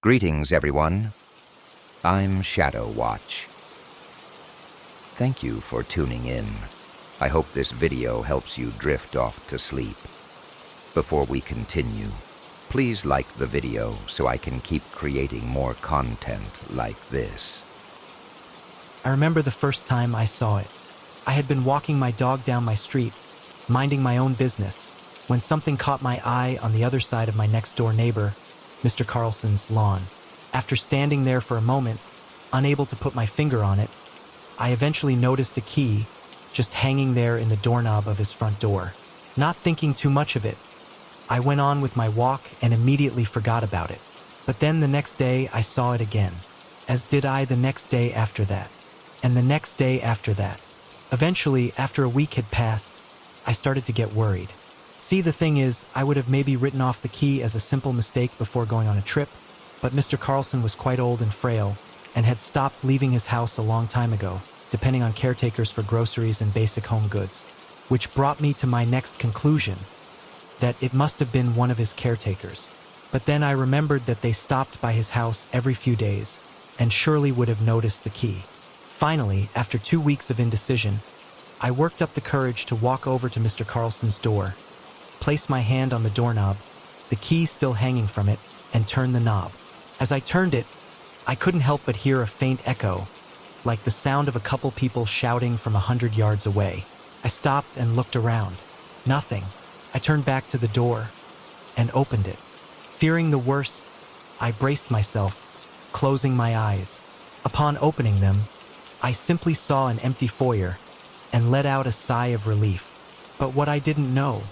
Greetings, everyone. I'm Shadow Watch. Thank you for tuning in. I hope this video helps you drift off to sleep. Before we continue, please like the video so I can keep creating more content like this. I remember the first time I saw it. I had been walking my dog down my street, minding my own business, when something caught my eye on the other side of my next-door neighbor, Mr. Carlson's lawn. After standing there for a moment, unable to put my finger on it, I eventually noticed a key just hanging there in the doorknob of his front door. Not thinking too much of it, I went on with my walk and immediately forgot about it. But then the next day I saw it again, as did I the next day after that, and the next day after that. Eventually, after a week had passed, I started to get worried. See, the thing is, I would have maybe written off the key as a simple mistake before going on a trip, but Mr. Carlson was quite old and frail, and had stopped leaving his house a long time ago, depending on caretakers for groceries and basic home goods, which brought me to my next conclusion, that it must have been one of his caretakers. But then I remembered that they stopped by his house every few days, and surely would have noticed the key. Finally, after 2 weeks of indecision, I worked up the courage to walk over to Mr. Carlson's door, place my hand on the doorknob, the key still hanging from it, and turn the knob. As I turned it, I couldn't help but hear a faint echo, like the sound of a couple people shouting from 100 yards away. I stopped and looked around. Nothing. I turned back to the door and opened it. Fearing the worst, I braced myself, closing my eyes. Upon opening them, I simply saw an empty foyer and let out a sigh of relief. But what I didn't know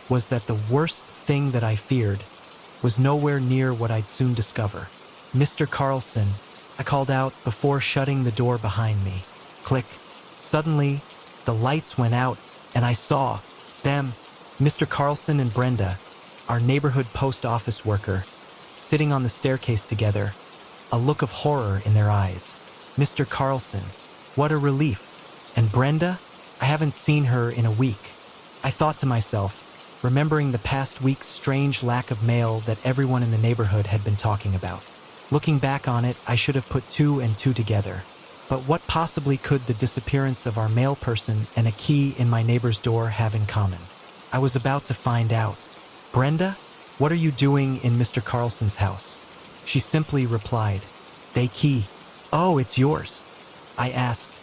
was that the worst thing that I feared was nowhere near what I'd soon discover. "Mr. Carlson," I called out before shutting the door behind me. Click. Suddenly, the lights went out and I saw them, Mr. Carlson and Brenda, our neighborhood post office worker, sitting on the staircase together, a look of horror in their eyes. Mr. Carlson, what a relief. And Brenda? I haven't seen her in a week. I thought to myself, remembering the past week's strange lack of mail that everyone in the neighborhood had been talking about. Looking back on it, I should have put 2 and 2 together. But what possibly could the disappearance of our mail person and a key in my neighbor's door have in common? I was about to find out. "Brenda, what are you doing in Mr. Carlson's house?" She simply replied, "They key." "Oh, it's yours?" I asked,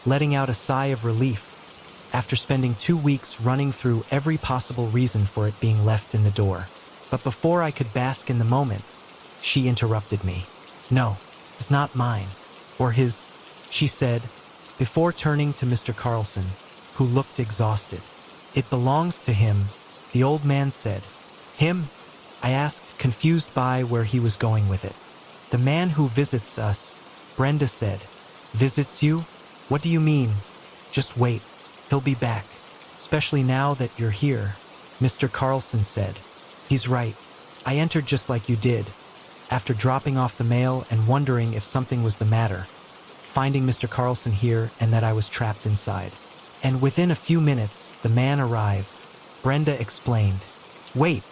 letting out a sigh of relief, after spending 2 weeks running through every possible reason for it being left in the door. But before I could bask in the moment, she interrupted me. "No, it's not mine, or his," she said, before turning to Mr. Carlson, who looked exhausted. "It belongs to him," the old man said. "Him?" I asked, confused by where he was going with it. "The man who visits us," Brenda said. "Visits you? What do you mean?" "Just wait. He'll be back, especially now that you're here," Mr. Carlson said. "He's right. I entered just like you did, after dropping off the mail and wondering if something was the matter, finding Mr. Carlson here and that I was trapped inside. And within a few minutes, the man arrived," Brenda explained. "Wait,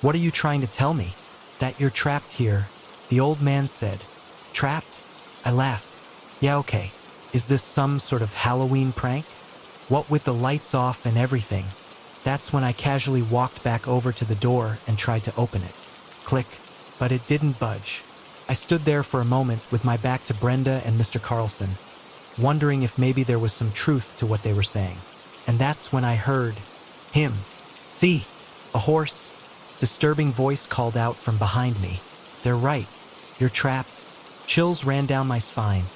what are you trying to tell me?" "That you're trapped here," the old man said. "Trapped?" I laughed. "Yeah, okay. Is this some sort of Halloween prank? What with the lights off and everything?" That's when I casually walked back over to the door and tried to open it. Click. But it didn't budge. I stood there for a moment with my back to Brenda and Mr. Carlson, wondering if maybe there was some truth to what they were saying. And that's when I heard him. "See, a horse," disturbing voice called out from behind me. "They're right. You're trapped." Chills ran down my spine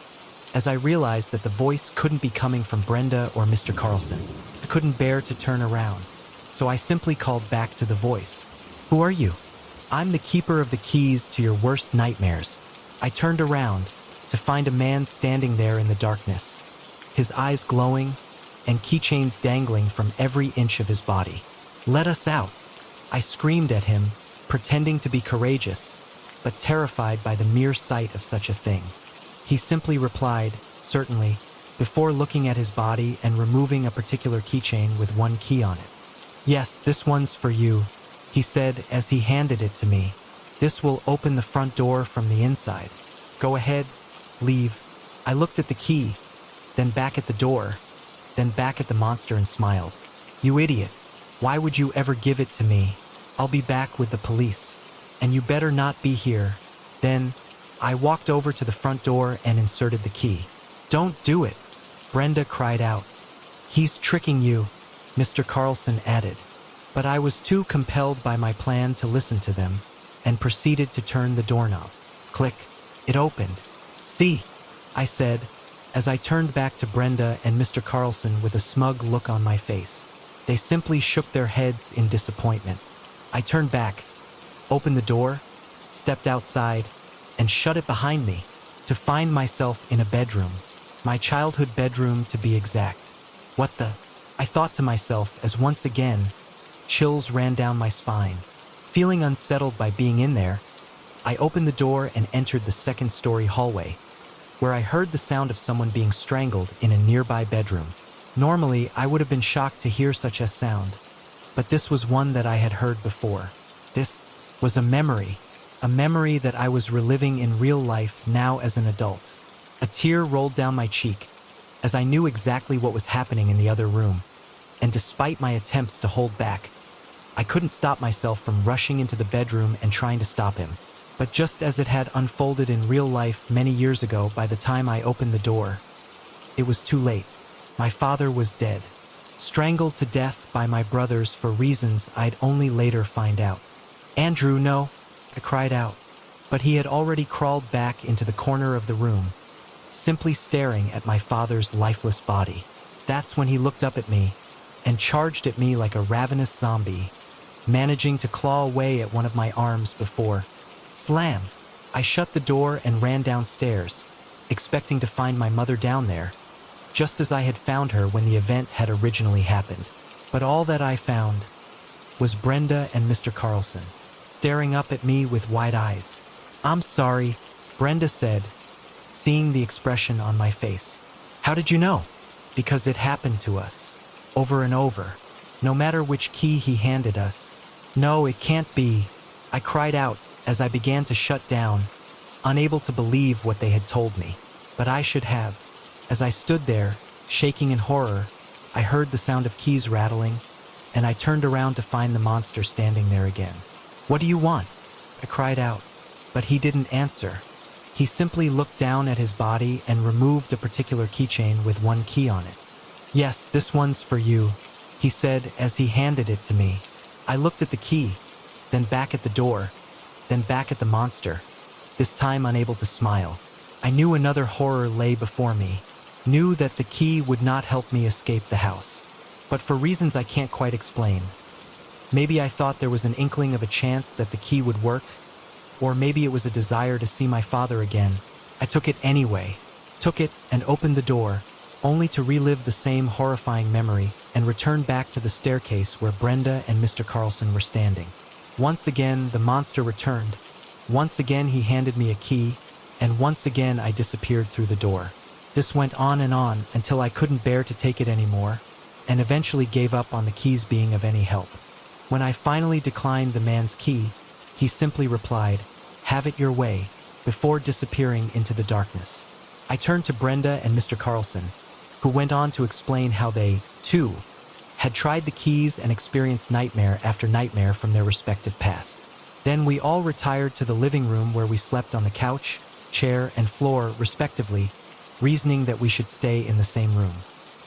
as I realized that the voice couldn't be coming from Brenda or Mr. Carlson. I couldn't bear to turn around, so I simply called back to the voice. "Who are you?" "I'm the keeper of the keys to your worst nightmares." I turned around to find a man standing there in the darkness, his eyes glowing and keychains dangling from every inch of his body. "Let us out!" I screamed at him, pretending to be courageous, but terrified by the mere sight of such a thing. He simply replied, "Certainly," before looking at his body and removing a particular keychain with one key on it. "Yes, this one's for you," he said as he handed it to me. This will open the front door from the inside. Go ahead, leave. I looked at the key, then back at the door, then back at the monster and smiled. You idiot. Why would you ever give it to me? I'll be back with the police. And you better not be here. Then, I walked over to the front door and inserted the key. Don't do it, Brenda cried out. He's tricking you, Mr. Carlson added. But I was too compelled by my plan to listen to them, and proceeded to turn the doorknob. Click. It opened. See, I said, as I turned back to Brenda and Mr. Carlson with a smug look on my face. They simply shook their heads in disappointment. I turned back, opened the door, stepped outside, and shut it behind me, to find myself in a bedroom. My childhood bedroom, to be exact. What the? I thought to myself as once again, chills ran down my spine. Feeling unsettled by being in there, I opened the door and entered the second-story hallway, where I heard the sound of someone being strangled in a nearby bedroom. Normally, I would have been shocked to hear such a sound, but this was one that I had heard before. This was a memory that I was reliving in real life now as an adult. A tear rolled down my cheek, as I knew exactly what was happening in the other room, and despite my attempts to hold back, I couldn't stop myself from rushing into the bedroom and trying to stop him. But just as it had unfolded in real life many years ago, by the time I opened the door, it was too late. My father was dead, strangled to death by my brothers for reasons I'd only later find out. Andrew, no, I cried out, but he had already crawled back into the corner of the room, simply staring at my father's lifeless body. That's when he looked up at me and charged at me like a ravenous zombie, managing to claw away at one of my arms before slam. I shut the door and ran downstairs, expecting to find my mother down there, just as I had found her when the event had originally happened. But all that I found was Brenda and Mr. Carlson, staring up at me with wide eyes. I'm sorry, Brenda said, seeing the expression on my face. How did you know? Because it happened to us, over and over, no matter which key he handed us. No, it can't be, I cried out as I began to shut down, unable to believe what they had told me. But I should have. As I stood there, shaking in horror, I heard the sound of keys rattling, and I turned around to find the monster standing there again. What do you want? I cried out, but he didn't answer. He simply looked down at his body and removed a particular keychain with one key on it. Yes, this one's for you, he said as he handed it to me. I looked at the key, then back at the door, then back at the monster, this time unable to smile. I knew another horror lay before me, knew that the key would not help me escape the house, but for reasons I can't quite explain. Maybe I thought there was an inkling of a chance that the key would work, or maybe it was a desire to see my father again. I took it anyway, took it and opened the door, only to relive the same horrifying memory and return back to the staircase where Brenda and Mr. Carlson were standing. Once again, the monster returned. Once again, he handed me a key, and once again I disappeared through the door. This went on until I couldn't bear to take it anymore, and eventually gave up on the keys being of any help. When I finally declined the man's key, he simply replied, "Have it your way," before disappearing into the darkness. I turned to Brenda and Mr. Carlson, who went on to explain how they, too, had tried the keys and experienced nightmare after nightmare from their respective past. Then we all retired to the living room where we slept on the couch, chair, and floor, respectively, reasoning that we should stay in the same room.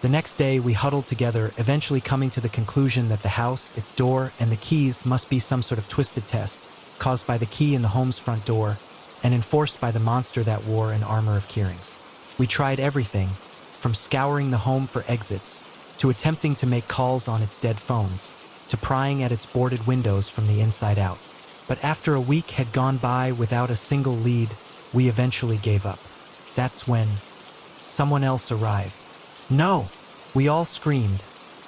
The next day, we huddled together, eventually coming to the conclusion that the house, its door, and the keys must be some sort of twisted test, caused by the key in the home's front door, and enforced by the monster that wore an armor of keyrings. We tried everything, from scouring the home for exits, to attempting to make calls on its dead phones, to prying at its boarded windows from the inside out. But after a week had gone by without a single lead, we eventually gave up. That's when someone else arrived. No! We all screamed,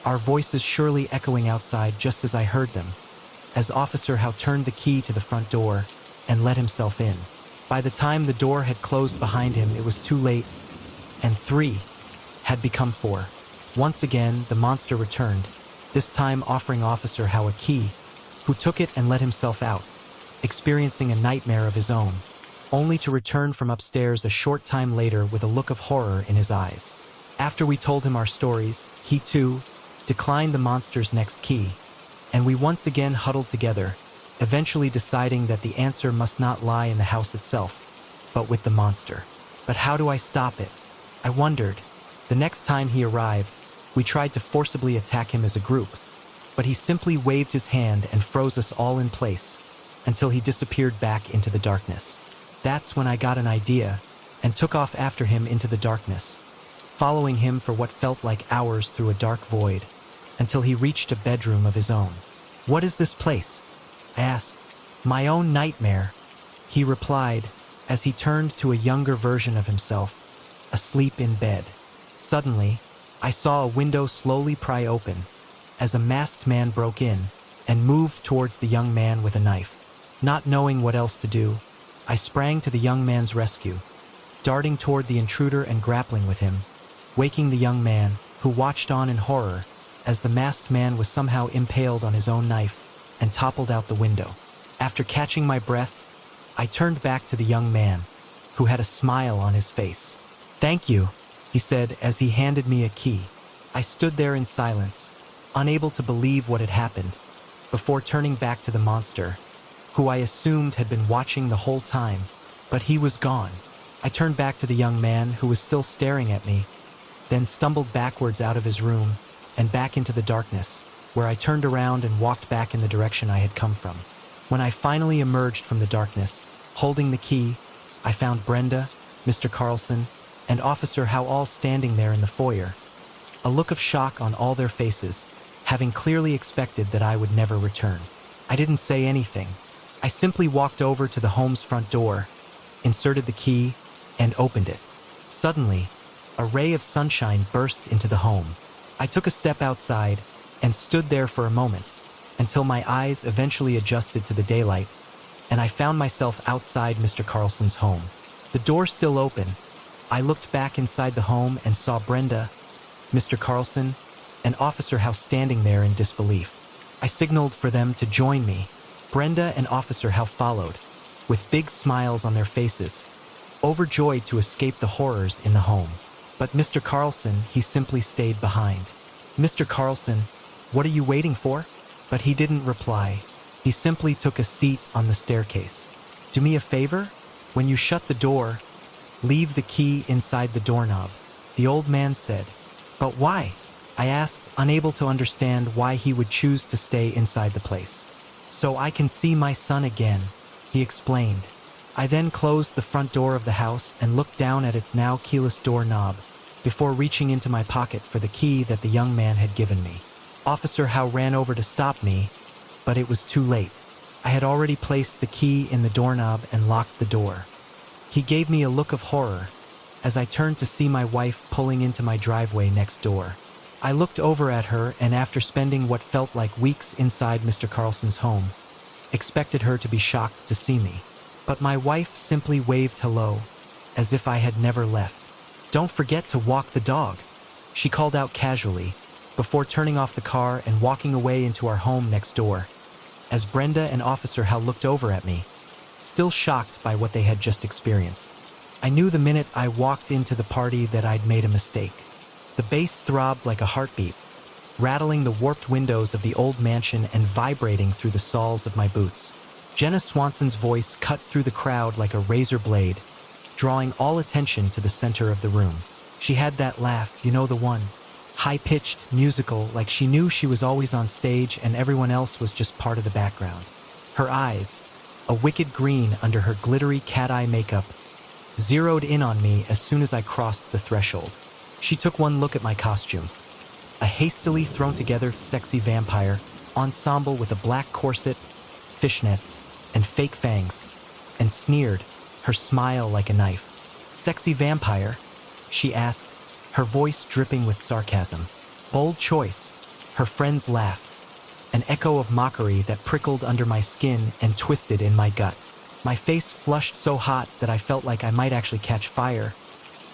our voices surely echoing outside just as I heard them, as Officer Howe turned the key to the front door and let himself in. By the time the door had closed behind him, it was too late, and 3 had become 4. Once again, the monster returned, this time offering Officer Howe a key, who took it and let himself out, experiencing a nightmare of his own, only to return from upstairs a short time later with a look of horror in his eyes. After we told him our stories, he too declined the monster's next key, and we once again huddled together, eventually deciding that the answer must not lie in the house itself, but with the monster. But how do I stop it? I wondered. The next time he arrived, we tried to forcibly attack him as a group, but he simply waved his hand and froze us all in place until he disappeared back into the darkness. That's when I got an idea and took off after him into the darkness, following him for what felt like hours through a dark void until he reached a bedroom of his own. "What is this place?" I asked. "My own nightmare," he replied as he turned to a younger version of himself, asleep in bed. Suddenly, I saw a window slowly pry open as a masked man broke in and moved towards the young man with a knife. Not knowing what else to do, I sprang to the young man's rescue, darting toward the intruder and grappling with him, waking the young man, who watched on in horror as the masked man was somehow impaled on his own knife and toppled out the window. After catching my breath, I turned back to the young man, who had a smile on his face. "Thank you," he said as he handed me a key. I stood there in silence, unable to believe what had happened, before turning back to the monster, who I assumed had been watching the whole time, but he was gone. I turned back to the young man, who was still staring at me, then stumbled backwards out of his room and back into the darkness, where I turned around and walked back in the direction I had come from. When I finally emerged from the darkness, holding the key, I found Brenda, Mr. Carlson, and Officer Howe all standing there in the foyer, a look of shock on all their faces, having clearly expected that I would never return. I didn't say anything. I simply walked over to the home's front door, inserted the key, and opened it. Suddenly, a ray of sunshine burst into the home. I took a step outside and stood there for a moment, until my eyes eventually adjusted to the daylight, and I found myself outside Mr. Carlson's home. The door still open, I looked back inside the home and saw Brenda, Mr. Carlson, and Officer Howe standing there in disbelief. I signaled for them to join me. Brenda and Officer Howe followed, with big smiles on their faces, overjoyed to escape the horrors in the home. But Mr. Carlson, he simply stayed behind. "Mr. Carlson, what are you waiting for?" But he didn't reply. He simply took a seat on the staircase. "Do me a favor? When you shut the door, leave the key inside the doorknob," the old man said. "But why?" I asked, unable to understand why he would choose to stay inside the place. "So I can see my son again," he explained. I then closed the front door of the house and looked down at its now keyless doorknob before reaching into my pocket for the key that the young man had given me. Officer Howe ran over to stop me, but it was too late. I had already placed the key in the doorknob and locked the door. He gave me a look of horror as I turned to see my wife pulling into my driveway next door. I looked over at her, and after spending what felt like weeks inside Mr. Carlson's home, expected her to be shocked to see me. But my wife simply waved hello, as if I had never left. "Don't forget to walk the dog," she called out casually, before turning off the car and walking away into our home next door. As Brenda and Officer Howe looked over at me, still shocked by what they had just experienced, I knew the minute I walked into the party that I'd made a mistake. The bass throbbed like a heartbeat, rattling the warped windows of the old mansion and vibrating through the soles of my boots. Jenna Swanson's voice cut through the crowd like a razor blade, drawing all attention to the center of the room. She had that laugh, you know, the one, high-pitched, musical, like she knew she was always on stage and everyone else was just part of the background. Her eyes, a wicked green under her glittery cat-eye makeup, zeroed in on me as soon as I crossed the threshold. She took one look at my costume, a hastily thrown-together sexy vampire ensemble with a black corset, fishnets, and fake fangs, and sneered, her smile like a knife. "Sexy vampire?" she asked, her voice dripping with sarcasm. Bold choice, her friends laughed, an echo of mockery that prickled under my skin and twisted in my gut. My face flushed so hot that I felt like I might actually catch fire,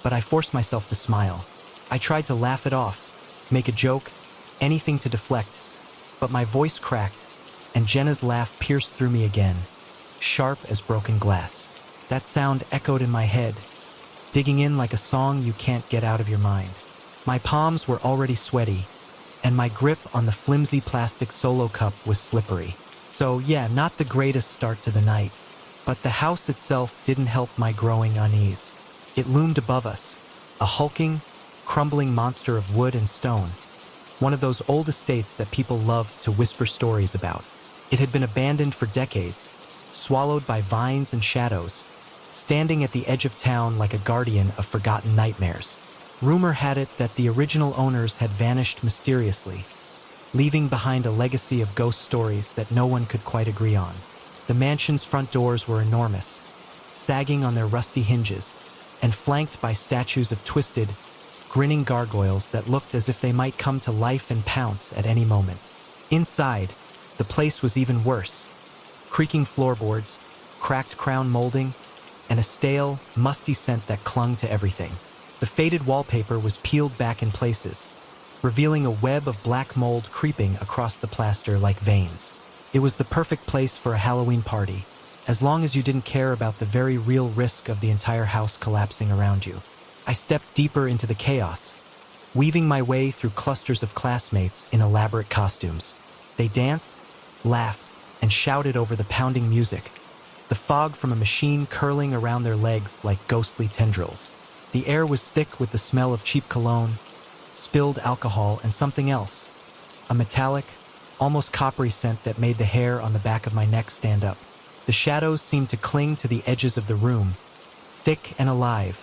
but I forced myself to smile. I tried to laugh it off, make a joke, anything to deflect, but my voice cracked, and Jenna's laugh pierced through me again. sharp as broken glass. That sound echoed in my head, digging in like a song you can't get out of your mind. My palms were already sweaty, and my grip on the flimsy plastic solo cup was slippery. So yeah, not the greatest start to the night, but the house itself didn't help my growing unease. It loomed above us, a hulking, crumbling monster of wood and stone, one of those old estates that people loved to whisper stories about. It had been abandoned for decades, swallowed by vines and shadows, standing at the edge of town like a guardian of forgotten nightmares. Rumor had it that the original owners had vanished mysteriously, leaving behind a legacy of ghost stories that no one could quite agree on. The mansion's front doors were enormous, sagging on their rusty hinges, and flanked by statues of twisted, grinning gargoyles that looked as if they might come to life and pounce at any moment. Inside, the place was even worse. Creaking floorboards, cracked crown molding, and a stale, musty scent that clung to everything. The faded wallpaper was peeled back in places, revealing a web of black mold creeping across the plaster like veins. It was the perfect place for a Halloween party, as long as you didn't care about the very real risk of the entire house collapsing around you. I stepped deeper into the chaos, weaving my way through clusters of classmates in elaborate costumes. They danced, laughed, and shouted over the pounding music, the fog from a machine curling around their legs like ghostly tendrils. The air was thick with the smell of cheap cologne, spilled alcohol, and something else, a metallic, almost coppery scent that made the hair on the back of my neck stand up. The shadows seemed to cling to the edges of the room, thick and alive,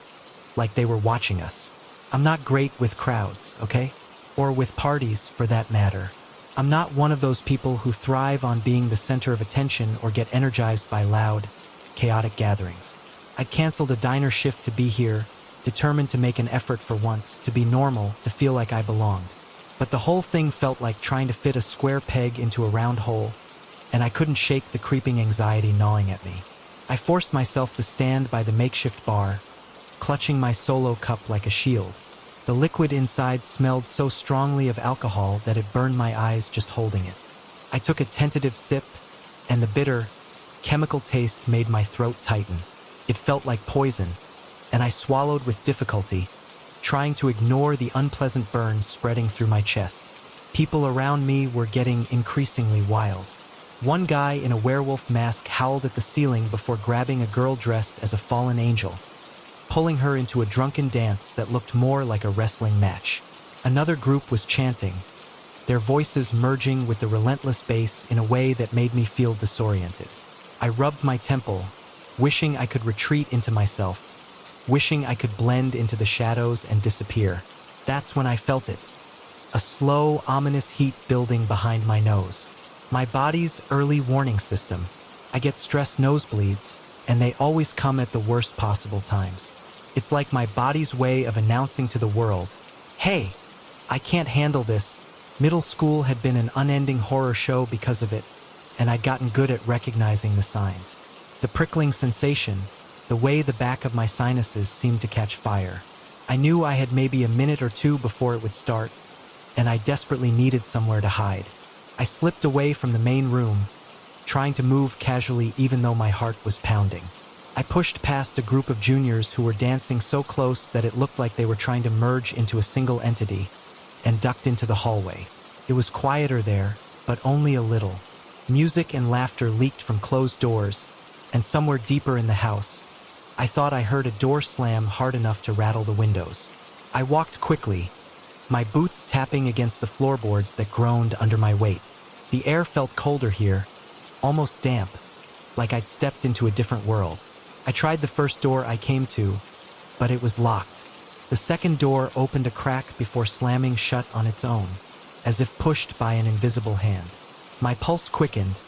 like they were watching us. I'm not great with crowds, okay? Or with parties, for that matter. I'm not one of those people who thrive on being the center of attention or get energized by loud, chaotic gatherings. I'd canceled a diner shift to be here, determined to make an effort for once, to be normal, to feel like I belonged. But the whole thing felt like trying to fit a square peg into a round hole, and I couldn't shake the creeping anxiety gnawing at me. I forced myself to stand by the makeshift bar, clutching my solo cup like a shield. The liquid inside smelled so strongly of alcohol that it burned my eyes just holding it. I took a tentative sip, and the bitter, chemical taste made my throat tighten. It felt like poison, and I swallowed with difficulty, trying to ignore the unpleasant burns spreading through my chest. People around me were getting increasingly wild. One guy in a werewolf mask howled at the ceiling before grabbing a girl dressed as a fallen angel, pulling her into a drunken dance that looked more like a wrestling match. Another group was chanting, their voices merging with the relentless bass in a way that made me feel disoriented. I rubbed my temple, wishing I could retreat into myself, wishing I could blend into the shadows and disappear. That's when I felt it, a slow, ominous heat building behind my nose. My body's early warning system. I get stress nosebleeds, and they always come at the worst possible times. It's like my body's way of announcing to the world, hey, I can't handle this. Middle school had been an unending horror show because of it, and I'd gotten good at recognizing the signs. The prickling sensation, the way the back of my sinuses seemed to catch fire. I knew I had maybe a minute or two before it would start, and I desperately needed somewhere to hide. I slipped away from the main room, trying to move casually even though my heart was pounding. I pushed past a group of juniors who were dancing so close that it looked like they were trying to merge into a single entity, and ducked into the hallway. It was quieter there, but only a little. Music and laughter leaked from closed doors, and somewhere deeper in the house, I thought I heard a door slam hard enough to rattle the windows. I walked quickly, my boots tapping against the floorboards that groaned under my weight. The air felt colder here, almost damp, like I'd stepped into a different world. I tried the first door I came to, but it was locked. The second door opened a crack before slamming shut on its own, as if pushed by an invisible hand. My pulse quickened,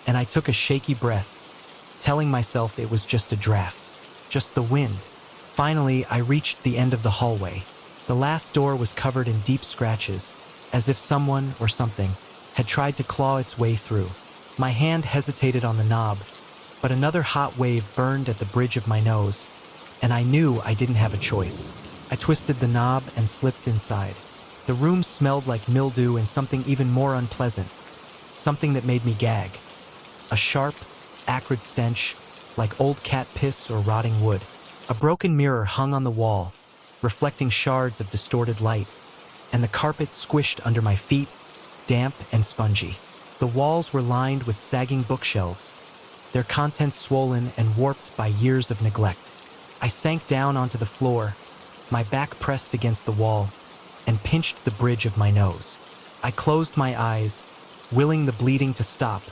and I took a shaky breath, telling myself it was just a draft, just the wind. Finally, I reached the end of the hallway. The last door was covered in deep scratches, as if someone or something had tried to claw its way through. My hand hesitated on the knob, but another hot wave burned at the bridge of my nose, and I knew I didn't have a choice. I twisted the knob and slipped inside. The room smelled like mildew and something even more unpleasant, something that made me gag. A sharp, acrid stench, like old cat piss or rotting wood. A broken mirror hung on the wall, reflecting shards of distorted light, and the carpet squished under my feet, damp and spongy. The walls were lined with sagging bookshelves, their contents swollen and warped by years of neglect. I sank down onto the floor, my back pressed against the wall, and pinched the bridge of my nose. I closed my eyes, willing the bleeding to stop,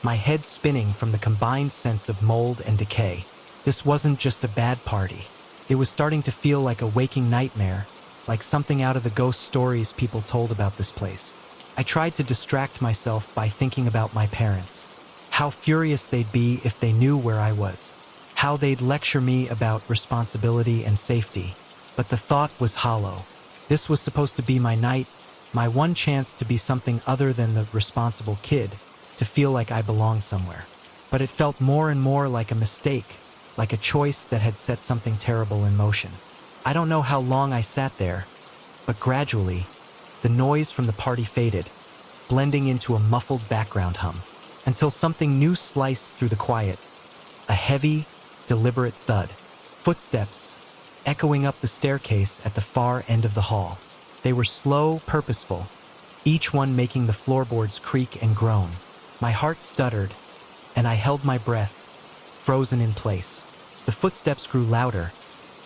my head spinning from the combined sense of mold and decay. This wasn't just a bad party. It was starting to feel like a waking nightmare, like something out of the ghost stories people told about this place. I tried to distract myself by thinking about my parents. How furious they'd be if they knew where I was. How they'd lecture me about responsibility and safety. But the thought was hollow. This was supposed to be my night, my one chance to be something other than the responsible kid, to feel like I belonged somewhere. But it felt more and more like a mistake, like a choice that had set something terrible in motion. I don't know how long I sat there, but gradually, the noise from the party faded, blending into a muffled background hum, until something new sliced through the quiet. A heavy, deliberate thud. Footsteps, echoing up the staircase at the far end of the hall. They were slow, purposeful, each one making the floorboards creak and groan. My heart stuttered, and I held my breath, frozen in place. The footsteps grew louder,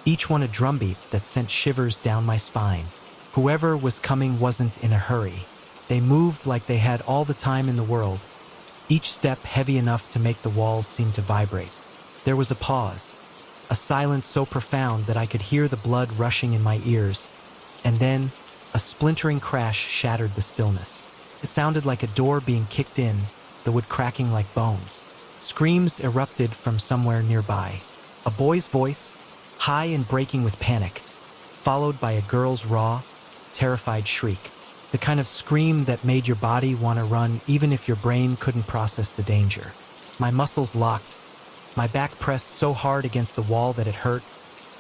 each one a drumbeat that sent shivers down my spine. Whoever was coming wasn't in a hurry. They moved like they had all the time in the world, each step heavy enough to make the walls seem to vibrate. There was a pause, a silence so profound that I could hear the blood rushing in my ears, and then a splintering crash shattered the stillness. It sounded like a door being kicked in, the wood cracking like bones. Screams erupted from somewhere nearby. A boy's voice, high and breaking with panic, followed by a girl's raw, terrified shriek. The kind of scream that made your body want to run even if your brain couldn't process the danger. My muscles locked, my back pressed so hard against the wall that it hurt,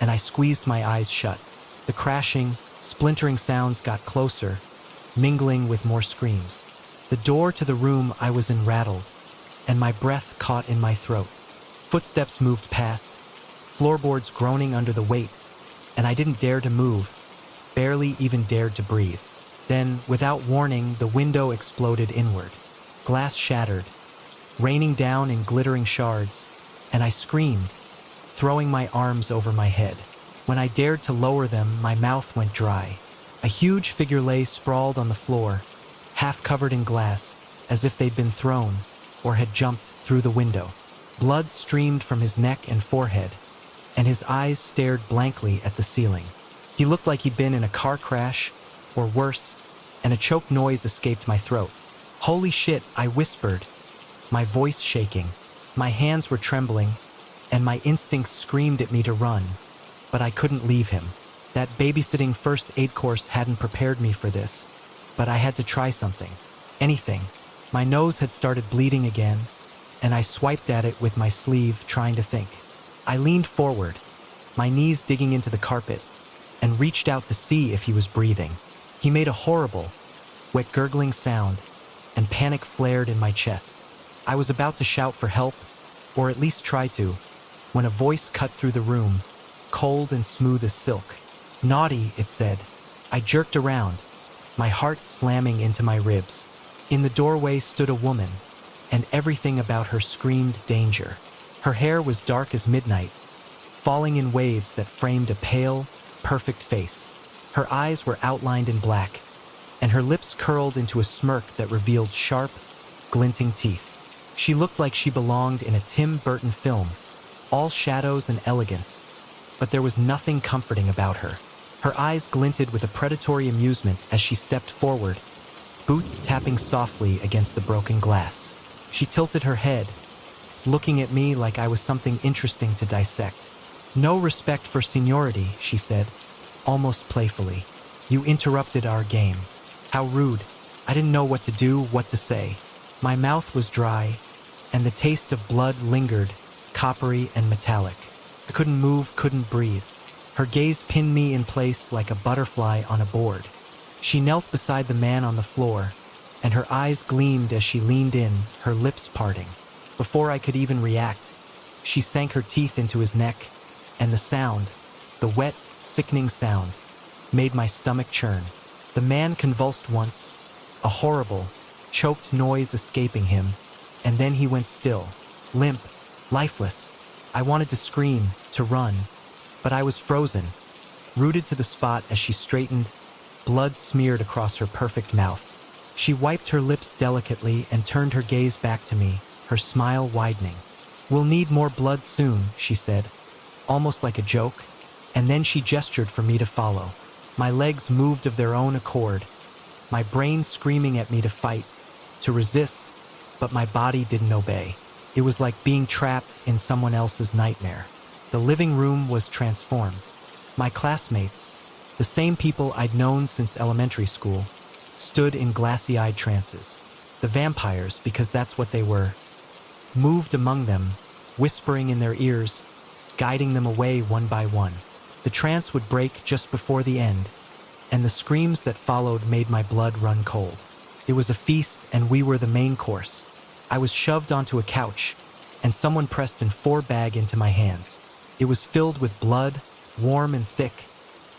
and I squeezed my eyes shut. The crashing, splintering sounds got closer, mingling with more screams. The door to the room I was in rattled, and my breath caught in my throat. Footsteps moved past, floorboards groaning under the weight, and I didn't dare to move, barely even dared to breathe. Then, without warning, the window exploded inward. Glass shattered, raining down in glittering shards, and I screamed, throwing my arms over my head. When I dared to lower them, my mouth went dry. A huge figure lay sprawled on the floor, half covered in glass, as if they'd been thrown, or had jumped through the window. Blood streamed from his neck and forehead, and his eyes stared blankly at the ceiling. He looked like he'd been in a car crash, or worse, and a choked noise escaped my throat. "Holy shit," I whispered, my voice shaking. My hands were trembling, and my instincts screamed at me to run, but I couldn't leave him. That babysitting first aid course hadn't prepared me for this, but I had to try something. Anything. My nose had started bleeding again, and I swiped at it with my sleeve, trying to think. I leaned forward, my knees digging into the carpet, and reached out to see if he was breathing. He made a horrible, wet gurgling sound, and panic flared in my chest. I was about to shout for help, or at least try to, when a voice cut through the room, cold and smooth as silk. "Naughty," it said. I jerked around, my heart slamming into my ribs. In the doorway stood a woman, and everything about her screamed danger. Her hair was dark as midnight, falling in waves that framed a pale, perfect face. Her eyes were outlined in black, and her lips curled into a smirk that revealed sharp, glinting teeth. She looked like she belonged in a Tim Burton film, all shadows and elegance, but there was nothing comforting about her. Her eyes glinted with a predatory amusement as she stepped forward, boots tapping softly against the broken glass. She tilted her head, looking at me like I was something interesting to dissect. "No respect for seniority," she said, almost playfully. "You interrupted our game. How rude." I didn't know what to do, what to say. My mouth was dry, and the taste of blood lingered, coppery and metallic. I couldn't move, couldn't breathe. Her gaze pinned me in place like a butterfly on a board. She knelt beside the man on the floor, and her eyes gleamed as she leaned in, her lips parting. Before I could even react, she sank her teeth into his neck, and the sound, the wet, sickening sound, made my stomach churn. The man convulsed once, a horrible, choked noise escaping him, and then he went still, limp, lifeless. I wanted to scream, to run, but I was frozen, rooted to the spot as she straightened, blood smeared across her perfect mouth. She wiped her lips delicately and turned her gaze back to me, her smile widening. "We'll need more blood soon," she said, almost like a joke, and then she gestured for me to follow. My legs moved of their own accord, my brain screaming at me to fight, to resist, but my body didn't obey. It was like being trapped in someone else's nightmare. The living room was transformed. My classmates, the same people I'd known since elementary school, stood in glassy-eyed trances. The vampires, because that's what they were, moved among them, whispering in their ears, guiding them away one by one. The trance would break just before the end, and the screams that followed made my blood run cold. It was a feast, and we were the main course. I was shoved onto a couch, and someone pressed an 4-bag into my hands. It was filled with blood, warm and thick,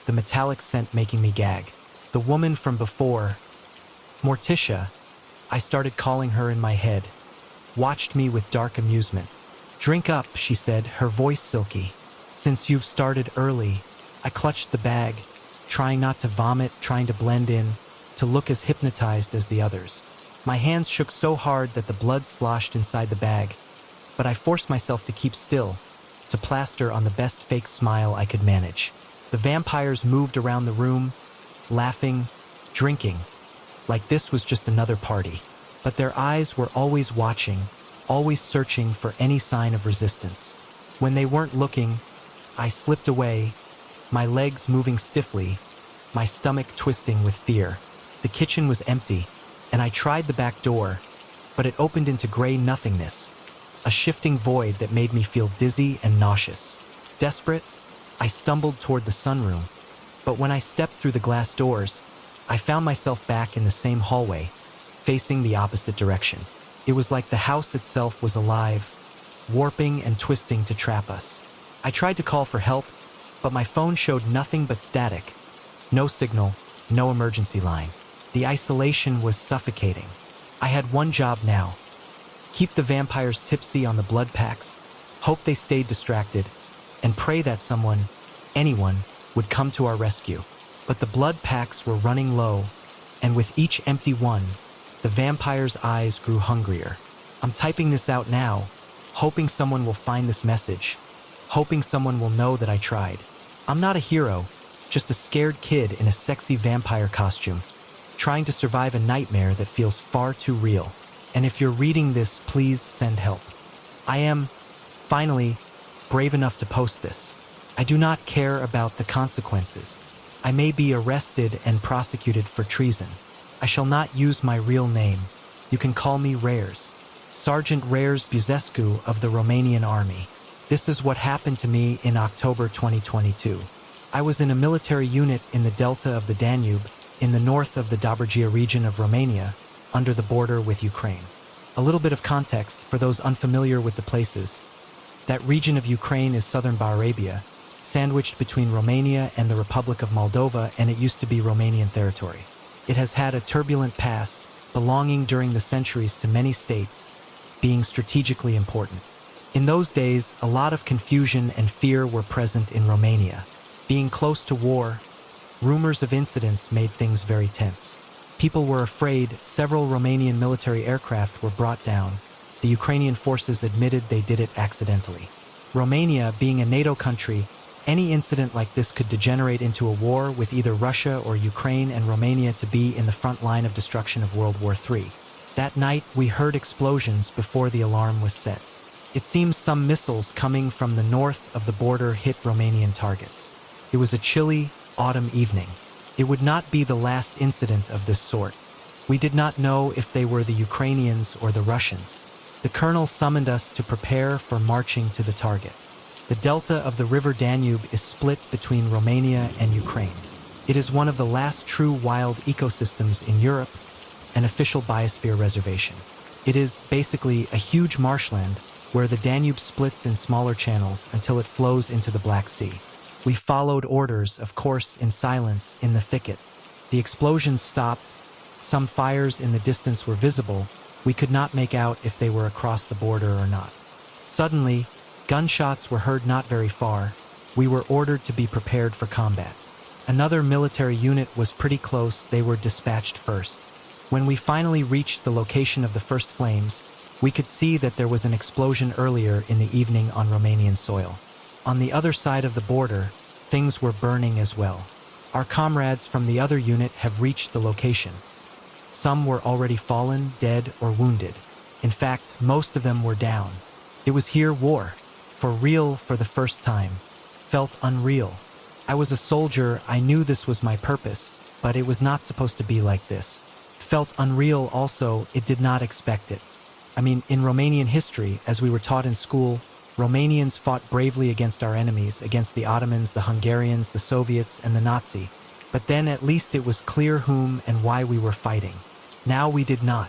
the metallic scent making me gag. The woman from before, Morticia, I started calling her in my head, watched me with dark amusement. "Drink up," she said, her voice silky. "Since you've started early." I clutched the bag, trying not to vomit, trying to blend in, to look as hypnotized as the others. My hands shook so hard that the blood sloshed inside the bag, but I forced myself to keep still, to plaster on the best fake smile I could manage. The vampires moved around the room, laughing, drinking, like this was just another party. But their eyes were always watching, always searching for any sign of resistance. When they weren't looking, I slipped away, my legs moving stiffly, my stomach twisting with fear. The kitchen was empty, and I tried the back door, but it opened into gray nothingness, a shifting void that made me feel dizzy and nauseous. Desperate, I stumbled toward the sunroom, but when I stepped through the glass doors, I found myself back in the same hallway, facing the opposite direction. It was like the house itself was alive, warping and twisting to trap us. I tried to call for help, but my phone showed nothing but static. No signal, no emergency line. The isolation was suffocating. I had one job now. Keep the vampires tipsy on the blood packs, hope they stayed distracted, and pray that someone, anyone, would come to our rescue. But the blood packs were running low, and with each empty one, the vampires' eyes grew hungrier. I'm typing this out now, hoping someone will find this message, hoping someone will know that I tried. I'm not a hero, just a scared kid in a sexy vampire costume, trying to survive a nightmare that feels far too real. And if you're reading this, please send help. I am, finally, brave enough to post this. I do not care about the consequences. I may be arrested and prosecuted for treason. I shall not use my real name. You can call me Rares, Sergeant Rares Buzescu of the Romanian Army. This is what happened to me in October 2022. I was in a military unit in the delta of the Danube, in the north of the Dobrogea region of Romania, under the border with Ukraine. A little bit of context for those unfamiliar with the places. That region of Ukraine is southern Bessarabia, sandwiched between Romania and the Republic of Moldova, and it used to be Romanian territory. It has had a turbulent past, belonging during the centuries to many states, being strategically important. In those days, a lot of confusion and fear were present in Romania. Being close to war, rumors of incidents made things very tense. People were afraid. Several Romanian military aircraft were brought down. The Ukrainian forces admitted they did it accidentally. Romania, being a NATO country, any incident like this could degenerate into a war with either Russia or Ukraine, and Romania to be in the front line of destruction of World War III. That night, we heard explosions before the alarm was set. It seems some missiles coming from the north of the border hit Romanian targets. It was a chilly, autumn evening. It would not be the last incident of this sort. We did not know if they were the Ukrainians or the Russians. The colonel summoned us to prepare for marching to the target. The delta of the river Danube is split between Romania and Ukraine. It is one of the last true wild ecosystems in Europe, an official biosphere reservation. It is basically a huge marshland where the Danube splits in smaller channels until it flows into the Black Sea. We followed orders, of course, in silence in the thicket. The explosions stopped. Some fires in the distance were visible. We could not make out if they were across the border or not. Suddenly, gunshots were heard not very far. We were ordered to be prepared for combat. Another military unit was pretty close. They were dispatched first. When we finally reached the location of the first flames, we could see that there was an explosion earlier in the evening on Romanian soil. On the other side of the border, things were burning as well. Our comrades from the other unit have reached the location. Some were already fallen, dead, or wounded. In fact, most of them were down. It was here war. For real for the first time. Felt unreal. I was a soldier, I knew this was my purpose, but it was not supposed to be like this. Felt unreal also, it did not expect it. I mean, in Romanian history, as we were taught in school, Romanians fought bravely against our enemies, against the Ottomans, the Hungarians, the Soviets, and the Nazi. But then at least it was clear whom and why we were fighting. Now we did not.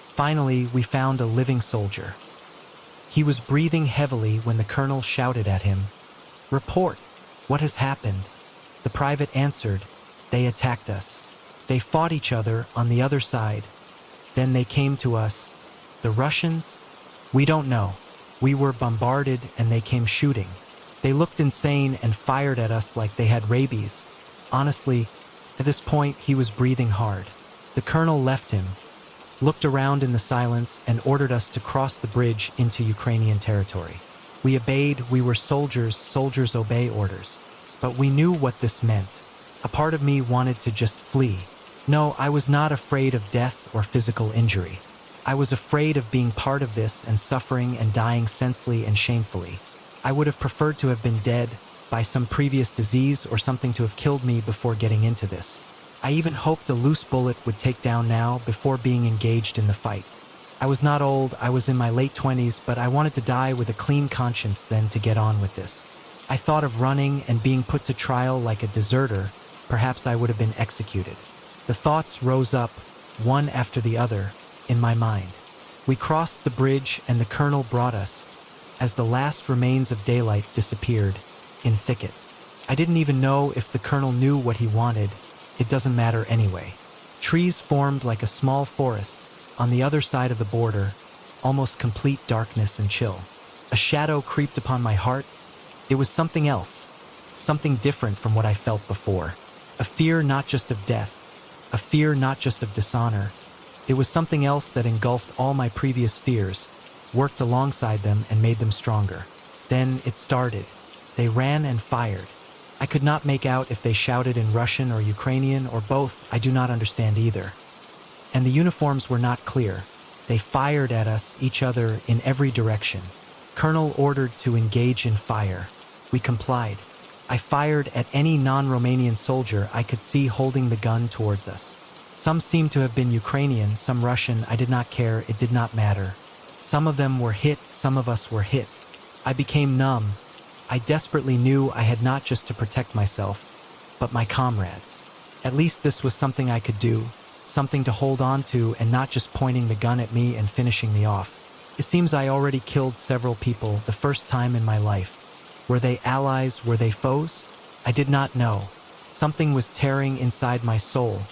Finally, we found a living soldier. He was breathing heavily when the colonel shouted at him, "Report! What has happened?" The private answered, "They attacked us. They fought each other on the other side. Then they came to us. The Russians? We don't know. We were bombarded and they came shooting. They looked insane and fired at us like they had rabies." Honestly, at this point he was breathing hard. The colonel left him, looked around in the silence, and ordered us to cross the bridge into Ukrainian territory. We obeyed. We were soldiers. Soldiers obey orders. But we knew what this meant. A part of me wanted to just flee. No, I was not afraid of death or physical injury. I was afraid of being part of this and suffering and dying sensely and shamefully. I would have preferred to have been dead by some previous disease or something to have killed me before getting into this. I even hoped a loose bullet would take down now before being engaged in the fight. I was not old, I was in my late 20s, but I wanted to die with a clean conscience then to get on with this. I thought of running and being put to trial like a deserter. Perhaps I would have been executed. The thoughts rose up, one after the other, in my mind. We crossed the bridge and the colonel brought us, as the last remains of daylight disappeared, in thicket. I didn't even know if the colonel knew what he wanted. It doesn't matter anyway. Trees formed like a small forest. On the other side of the border, almost complete darkness and chill. A shadow creeped upon my heart. It was something else, something different from what I felt before. A fear not just of death, a fear not just of dishonor. It was something else that engulfed all my previous fears, worked alongside them and made them stronger. Then it started. They ran and fired. I could not make out if they shouted in Russian or Ukrainian or both. I do not understand either. And the uniforms were not clear. They fired at us, each other, in every direction. Colonel ordered to engage in fire. We complied. I fired at any non-Romanian soldier I could see holding the gun towards us. Some seemed to have been Ukrainian, some Russian. I did not care. It did not matter. Some of them were hit, some of us were hit. I became numb. I desperately knew I had not just to protect myself, but my comrades. At least this was something I could do, something to hold on to and not just pointing the gun at me and finishing me off. It seems I already killed several people the first time in my life. Were they allies? Were they foes? I did not know. Something was tearing inside my soul,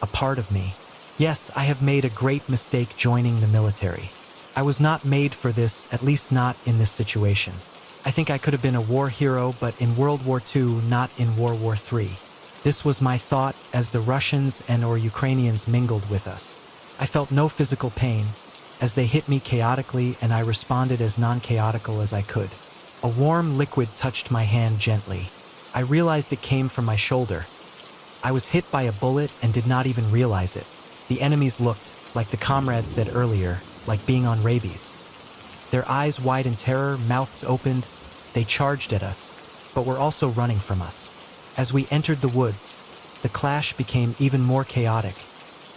a part of me. Yes, I have made a great mistake joining the military. I was not made for this, at least not in this situation. I think I could have been a war hero, but in World War II, not in World War III. This was my thought as the Russians and/or Ukrainians mingled with us. I felt no physical pain, as they hit me chaotically, and I responded as non-chaotical as I could. A warm liquid touched my hand gently. I realized it came from my shoulder. I was hit by a bullet and did not even realize it. The enemies looked, like the comrade said earlier, like being on rabies. Their eyes wide in terror, mouths opened. They charged at us, but were also running from us. As we entered the woods, the clash became even more chaotic,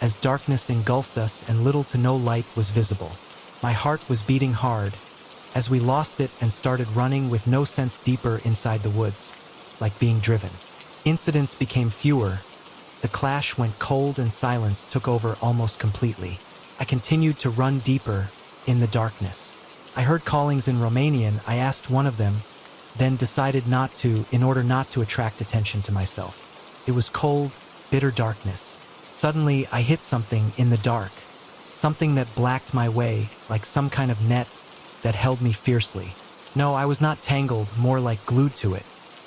as darkness engulfed us and little to no light was visible. My heart was beating hard, as we lost it and started running with no sense deeper inside the woods, like being driven. Incidents became fewer. The clash went cold and silence took over almost completely. I continued to run deeper in the darkness. I heard callings in Romanian. I asked one of them, then decided not to in order not to attract attention to myself. It was cold, bitter darkness. Suddenly, I hit something in the dark, something that blacked my way like some kind of net that held me fiercely. No, I was not tangled, more like glued to it.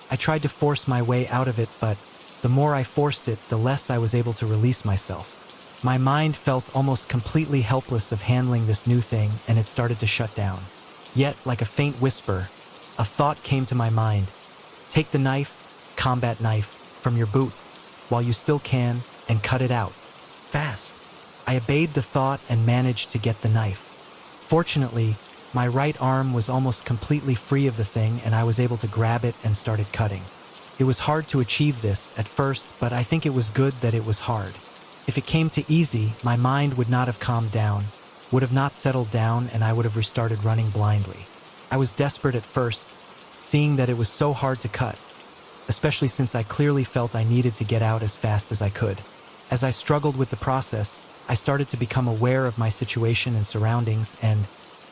I tried to force my way out of it, but the more I forced it, the less I was able to release myself. My mind felt almost completely helpless of handling this new thing, and it started to shut down. Yet, like a faint whisper, a thought came to my mind. Take the knife, combat knife, from your boot, while you still can, and cut it out. Fast. I obeyed the thought and managed to get the knife. Fortunately, my right arm was almost completely free of the thing, and I was able to grab it and started cutting. It was hard to achieve this at first, but I think it was good that it was hard. If it came to easy, my mind would not have calmed down, would have not settled down, and I would have restarted running blindly. I was desperate at first, seeing that it was so hard to cut, especially since I clearly felt I needed to get out as fast as I could. As I struggled with the process, I started to become aware of my situation and surroundings, and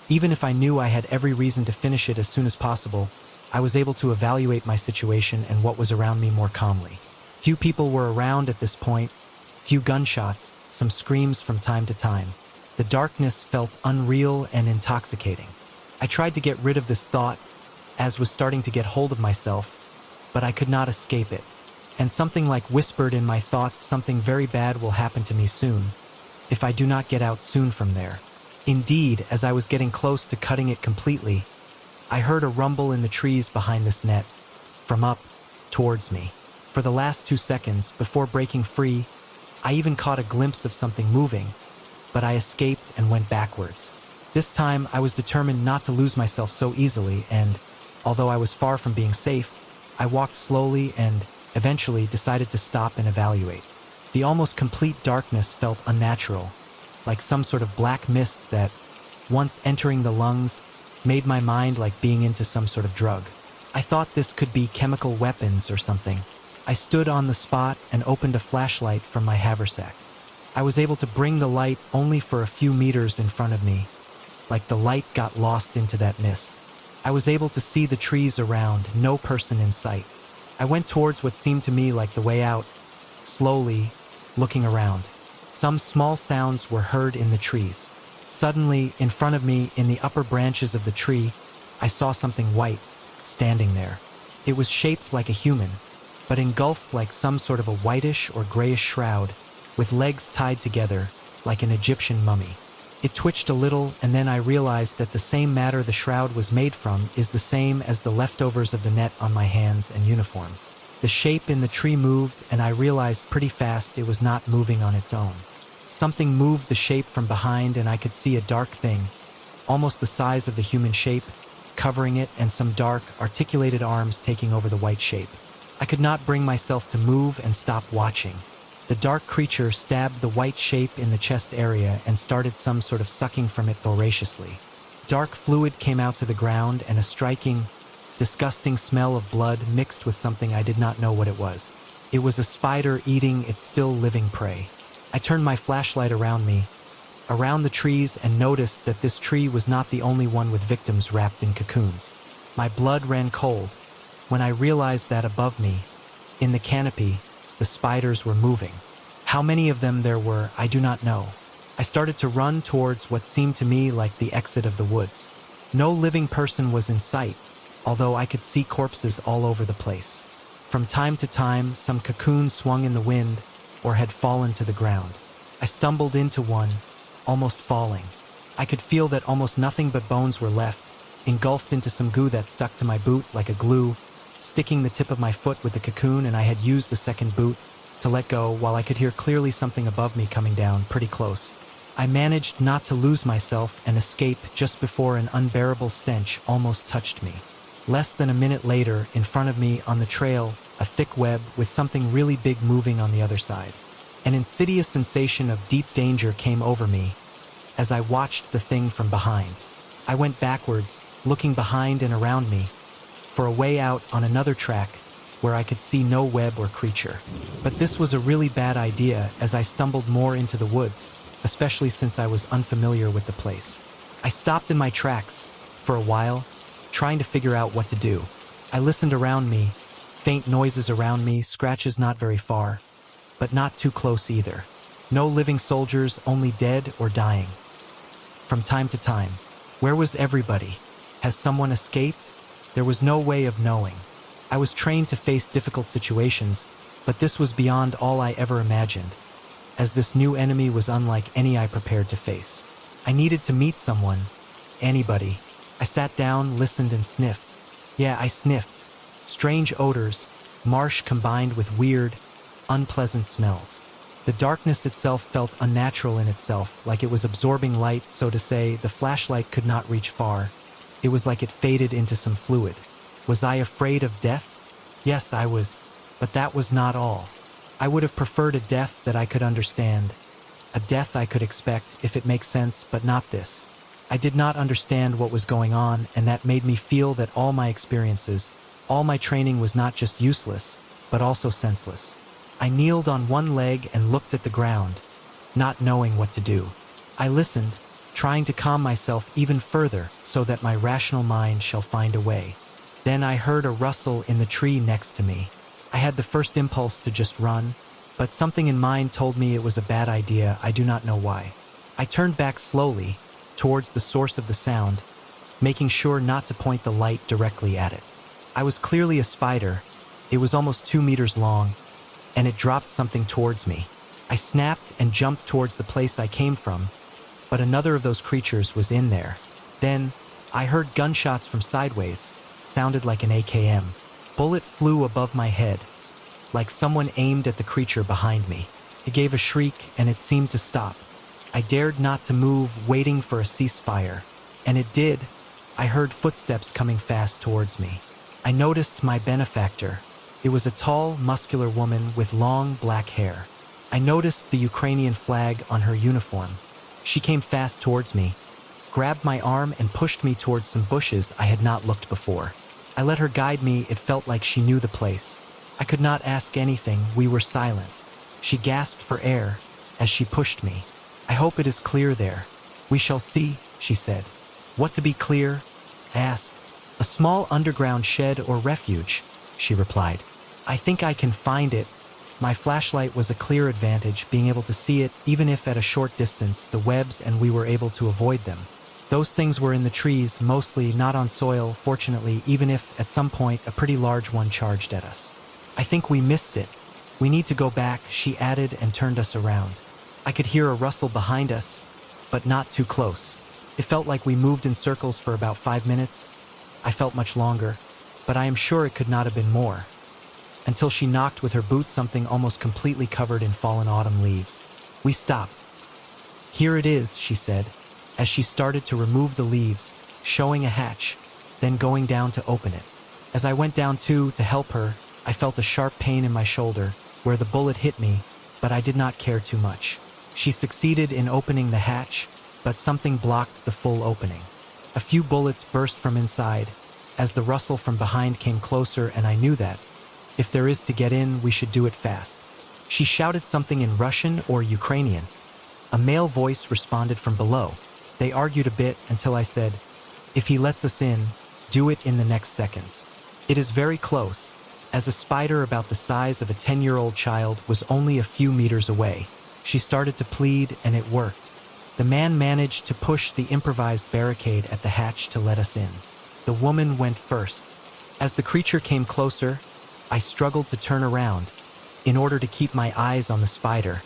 even if I knew I had every reason to finish it as soon as possible, I was able to evaluate my situation and what was around me more calmly. Few people were around at this point, few gunshots, some screams from time to time. The darkness felt unreal and intoxicating. I tried to get rid of this thought, as was starting to get hold of myself, but I could not escape it. And something like whispered in my thoughts, something very bad will happen to me soon, if I do not get out soon from there. Indeed, as I was getting close to cutting it completely, I heard a rumble in the trees behind this net, from up, towards me. For the last 2 seconds, before breaking free, I even caught a glimpse of something moving, but I escaped and went backwards. This time, I was determined not to lose myself so easily, and, although I was far from being safe, I walked slowly and, eventually, decided to stop and evaluate. The almost complete darkness felt unnatural, like some sort of black mist that, once entering the lungs, made my mind like being into some sort of drug. I thought this could be chemical weapons or something. I stood on the spot and opened a flashlight from my haversack. I was able to bring the light only for a few meters in front of me, like the light got lost into that mist. I was able to see the trees around, no person in sight. I went towards what seemed to me like the way out, slowly, looking around. Some small sounds were heard in the trees. Suddenly, in front of me, in the upper branches of the tree, I saw something white, standing there. It was shaped like a human, but engulfed like some sort of a whitish or grayish shroud, with legs tied together, like an Egyptian mummy. It twitched a little, and then I realized that the same matter the shroud was made from is the same as the leftovers of the net on my hands and uniform. The shape in the tree moved, and I realized pretty fast it was not moving on its own. Something moved the shape from behind, and I could see a dark thing, almost the size of the human shape, covering it, and some dark, articulated arms taking over the white shape. I could not bring myself to move and stop watching. The dark creature stabbed the white shape in the chest area and started some sort of sucking from it voraciously. Dark fluid came out to the ground, and a striking, disgusting smell of blood mixed with something I did not know what it was. It was a spider eating its still living prey. I turned my flashlight around me, around the trees, and noticed that this tree was not the only one with victims wrapped in cocoons. My blood ran cold when I realized that above me, in the canopy, the spiders were moving. How many of them there were, I do not know. I started to run towards what seemed to me like the exit of the woods. No living person was in sight, although I could see corpses all over the place. From time to time, some cocoon swung in the wind or had fallen to the ground. I stumbled into one, almost falling. I could feel that almost nothing but bones were left, engulfed into some goo that stuck to my boot like a glue, sticking the tip of my foot with the cocoon, and I had used the second boot to let go while I could hear clearly something above me coming down pretty close. I managed not to lose myself and escape just before an unbearable stench almost touched me. Less than a minute later, in front of me on the trail, a thick web with something really big moving on the other side. An insidious sensation of deep danger came over me as I watched the thing from behind. I went backwards, looking behind and around me, for a way out on another track where I could see no web or creature. But this was a really bad idea as I stumbled more into the woods, especially since I was unfamiliar with the place. I stopped in my tracks for a while, trying to figure out what to do. I listened around me, faint noises around me, scratches not very far, but not too close either. No living soldiers, only dead or dying. From time to time, where was everybody? Has someone escaped? There was no way of knowing. I was trained to face difficult situations, but this was beyond all I ever imagined, as this new enemy was unlike any I prepared to face. I needed to meet someone, anybody. I sat down, listened, and sniffed. Yeah, I sniffed. Strange odors, marsh combined with weird, unpleasant smells. The darkness itself felt unnatural in itself, like it was absorbing light, so to say. The flashlight could not reach far. It was like it faded into some fluid. Was I afraid of death? Yes, I was. But that was not all. I would have preferred a death that I could understand. A death I could expect, if it makes sense, but not this. I did not understand what was going on, and that made me feel that all my experiences, all my training was not just useless, but also senseless. I kneeled on one leg and looked at the ground, not knowing what to do. I listened, trying to calm myself even further so that my rational mind shall find a way. Then I heard a rustle in the tree next to me. I had the first impulse to just run, but something in mind told me it was a bad idea. I do not know why. I turned back slowly, towards the source of the sound, making sure not to point the light directly at it. I was clearly a spider. It was almost 2 meters long, and it dropped something towards me. I snapped and jumped towards the place I came from, but another of those creatures was in there. Then, I heard gunshots from sideways, sounded like an AKM. Bullet flew above my head, like someone aimed at the creature behind me. It gave a shriek, and it seemed to stop. I dared not to move, waiting for a ceasefire, and it did. I heard footsteps coming fast towards me. I noticed my benefactor. It was a tall, muscular woman with long, black hair. I noticed the Ukrainian flag on her uniform. She came fast towards me, grabbed my arm, and pushed me towards some bushes I had not looked before. I let her guide me. It felt like she knew the place. I could not ask anything. We were silent. She gasped for air as she pushed me. I hope it is clear there. We shall see, she said. What to be clear? I asked. A small underground shed or refuge, she replied. I think I can find it. My flashlight was a clear advantage, being able to see it, even if at a short distance, the webs, and we were able to avoid them. Those things were in the trees, mostly not on soil, fortunately, even if, at some point, a pretty large one charged at us. I think we missed it. We need to go back, she added, and turned us around. I could hear a rustle behind us, but not too close. It felt like we moved in circles for about 5 minutes. I felt much longer, but I am sure it could not have been more. Until she knocked with her boot something almost completely covered in fallen autumn leaves. We stopped. Here it is, she said, as she started to remove the leaves, showing a hatch, then going down to open it. As I went down too to help her, I felt a sharp pain in my shoulder, where the bullet hit me, but I did not care too much. She succeeded in opening the hatch, but something blocked the full opening. A few bullets burst from inside, as the rustle from behind came closer, and I knew that, if there is to get in, we should do it fast. She shouted something in Russian or Ukrainian. A male voice responded from below. They argued a bit until I said, if he lets us in, do it in the next seconds. It is very close, as a spider about the size of a 10-year-old child was only a few meters away. She started to plead, and it worked. The man managed to push the improvised barricade at the hatch to let us in. The woman went first. As the creature came closer, I struggled to turn around in order to keep my eyes on the spider,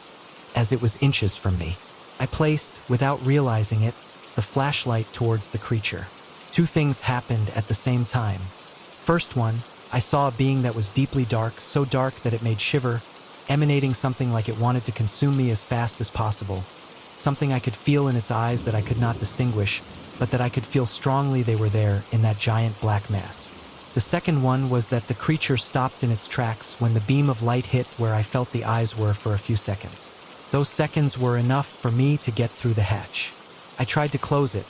as it was inches from me. I placed, without realizing it, the flashlight towards the creature. 2 things happened at the same time. First one, I saw a being that was deeply dark, so dark that it made shiver, emanating something like it wanted to consume me as fast as possible. Something I could feel in its eyes that I could not distinguish, but that I could feel strongly they were there in that giant black mass. The second one was that the creature stopped in its tracks when the beam of light hit where I felt the eyes were for a few seconds. Those seconds were enough for me to get through the hatch. I tried to close it,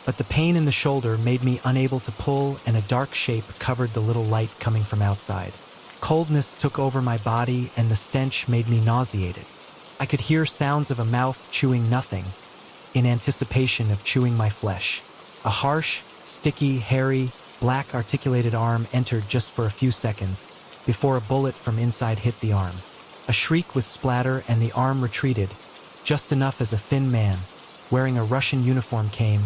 but the pain in the shoulder made me unable to pull, and a dark shape covered the little light coming from outside. Coldness took over my body, and the stench made me nauseated. I could hear sounds of a mouth chewing nothing, in anticipation of chewing my flesh. A harsh, sticky, hairy, black articulated arm entered just for a few seconds, before a bullet from inside hit the arm. A shriek with splatter and the arm retreated, just enough as a thin man, wearing a Russian uniform came,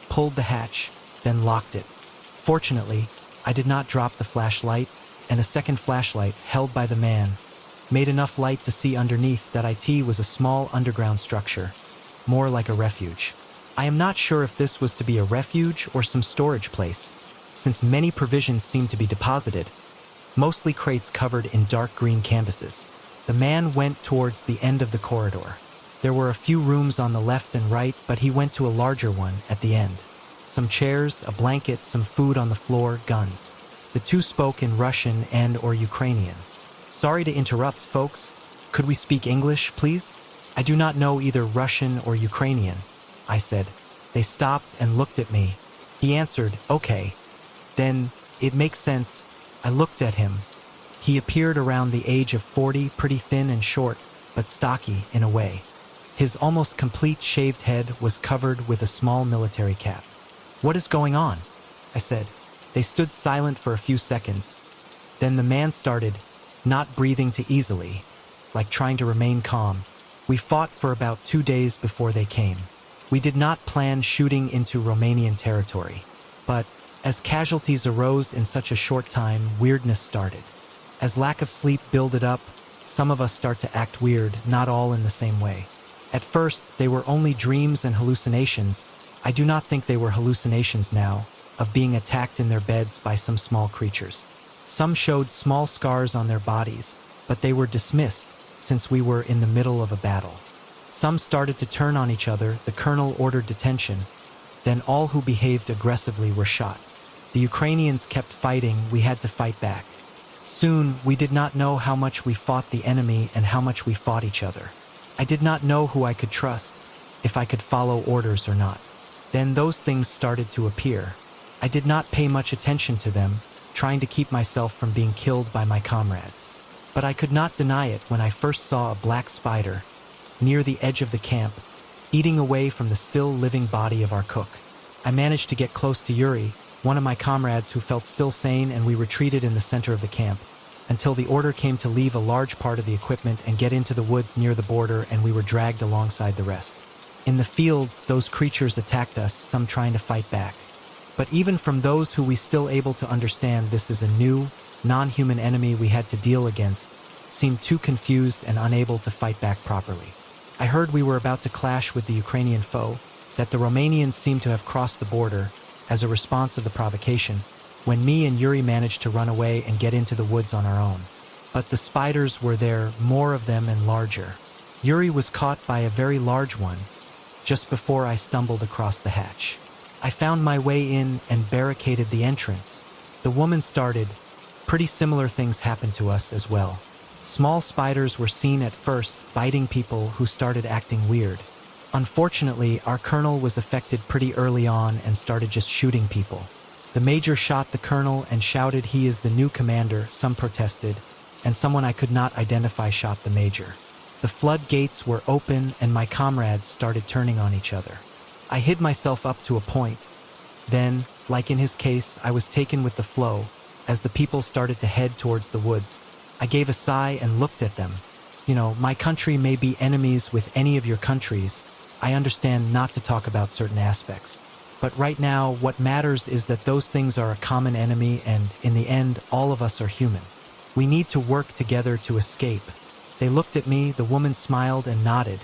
pulled the hatch, then locked it. Fortunately, I did not drop the flashlight, and a second flashlight, held by the man, made enough light to see underneath that it was a small underground structure, more like a refuge. I am not sure if this was to be a refuge or some storage place, since many provisions seemed to be deposited, mostly crates covered in dark green canvases. The man went towards the end of the corridor. There were a few rooms on the left and right, but he went to a larger one at the end. Some chairs, a blanket, some food on the floor, guns. The two spoke in Russian and/or Ukrainian. Sorry to interrupt, folks. Could we speak English, please? I do not know either Russian or Ukrainian, I said. They stopped and looked at me. He answered, okay. Then, it makes sense. I looked at him. He appeared around the age of 40, pretty thin and short, but stocky in a way. His almost complete shaved head was covered with a small military cap. What is going on? I said. They stood silent for a few seconds. Then the man started, not breathing too easily, like trying to remain calm. We fought for about 2 days before they came. We did not plan shooting into Romanian territory, but as casualties arose in such a short time, weirdness started. As lack of sleep builded up, some of us start to act weird, not all in the same way. At first, they were only dreams and hallucinations. I do not think they were hallucinations now, of being attacked in their beds by some small creatures. Some showed small scars on their bodies, but they were dismissed since we were in the middle of a battle. Some started to turn on each other. The colonel ordered detention. Then all who behaved aggressively were shot. The Ukrainians kept fighting. We had to fight back. Soon, we did not know how much we fought the enemy and how much we fought each other. I did not know who I could trust, if I could follow orders or not. Then those things started to appear. I did not pay much attention to them, trying to keep myself from being killed by my comrades. But I could not deny it when I first saw a black spider, near the edge of the camp, eating away from the still living body of our cook. I managed to get close to Yuri, one of my comrades who felt still sane, and we retreated in the center of the camp, until the order came to leave a large part of the equipment and get into the woods near the border, and we were dragged alongside the rest. In the fields, those creatures attacked us, some trying to fight back. But even from those who we still able to understand this is a new, non-human enemy we had to deal against, seemed too confused and unable to fight back properly. I heard we were about to clash with the Ukrainian foe, that the Romanians seemed to have crossed the border, as a response of the provocation, when me and Yuri managed to run away and get into the woods on our own. But the spiders were there, more of them and larger. Yuri was caught by a very large one, just before I stumbled across the hatch. I found my way in and barricaded the entrance. The woman started. Pretty similar things happened to us as well. Small spiders were seen at first, biting people who started acting weird. Unfortunately, our colonel was affected pretty early on and started just shooting people. The major shot the colonel and shouted he is the new commander. Some protested, and someone I could not identify shot the major. The floodgates were open and my comrades started turning on each other. I hid myself up to a point. Then, like in his case, I was taken with the flow. As the people started to head towards the woods, I gave a sigh and looked at them. You know, my country may be enemies with any of your countries. I understand not to talk about certain aspects. But right now, what matters is that those things are a common enemy, and in the end, all of us are human. We need to work together to escape. They looked at me, the woman smiled and nodded.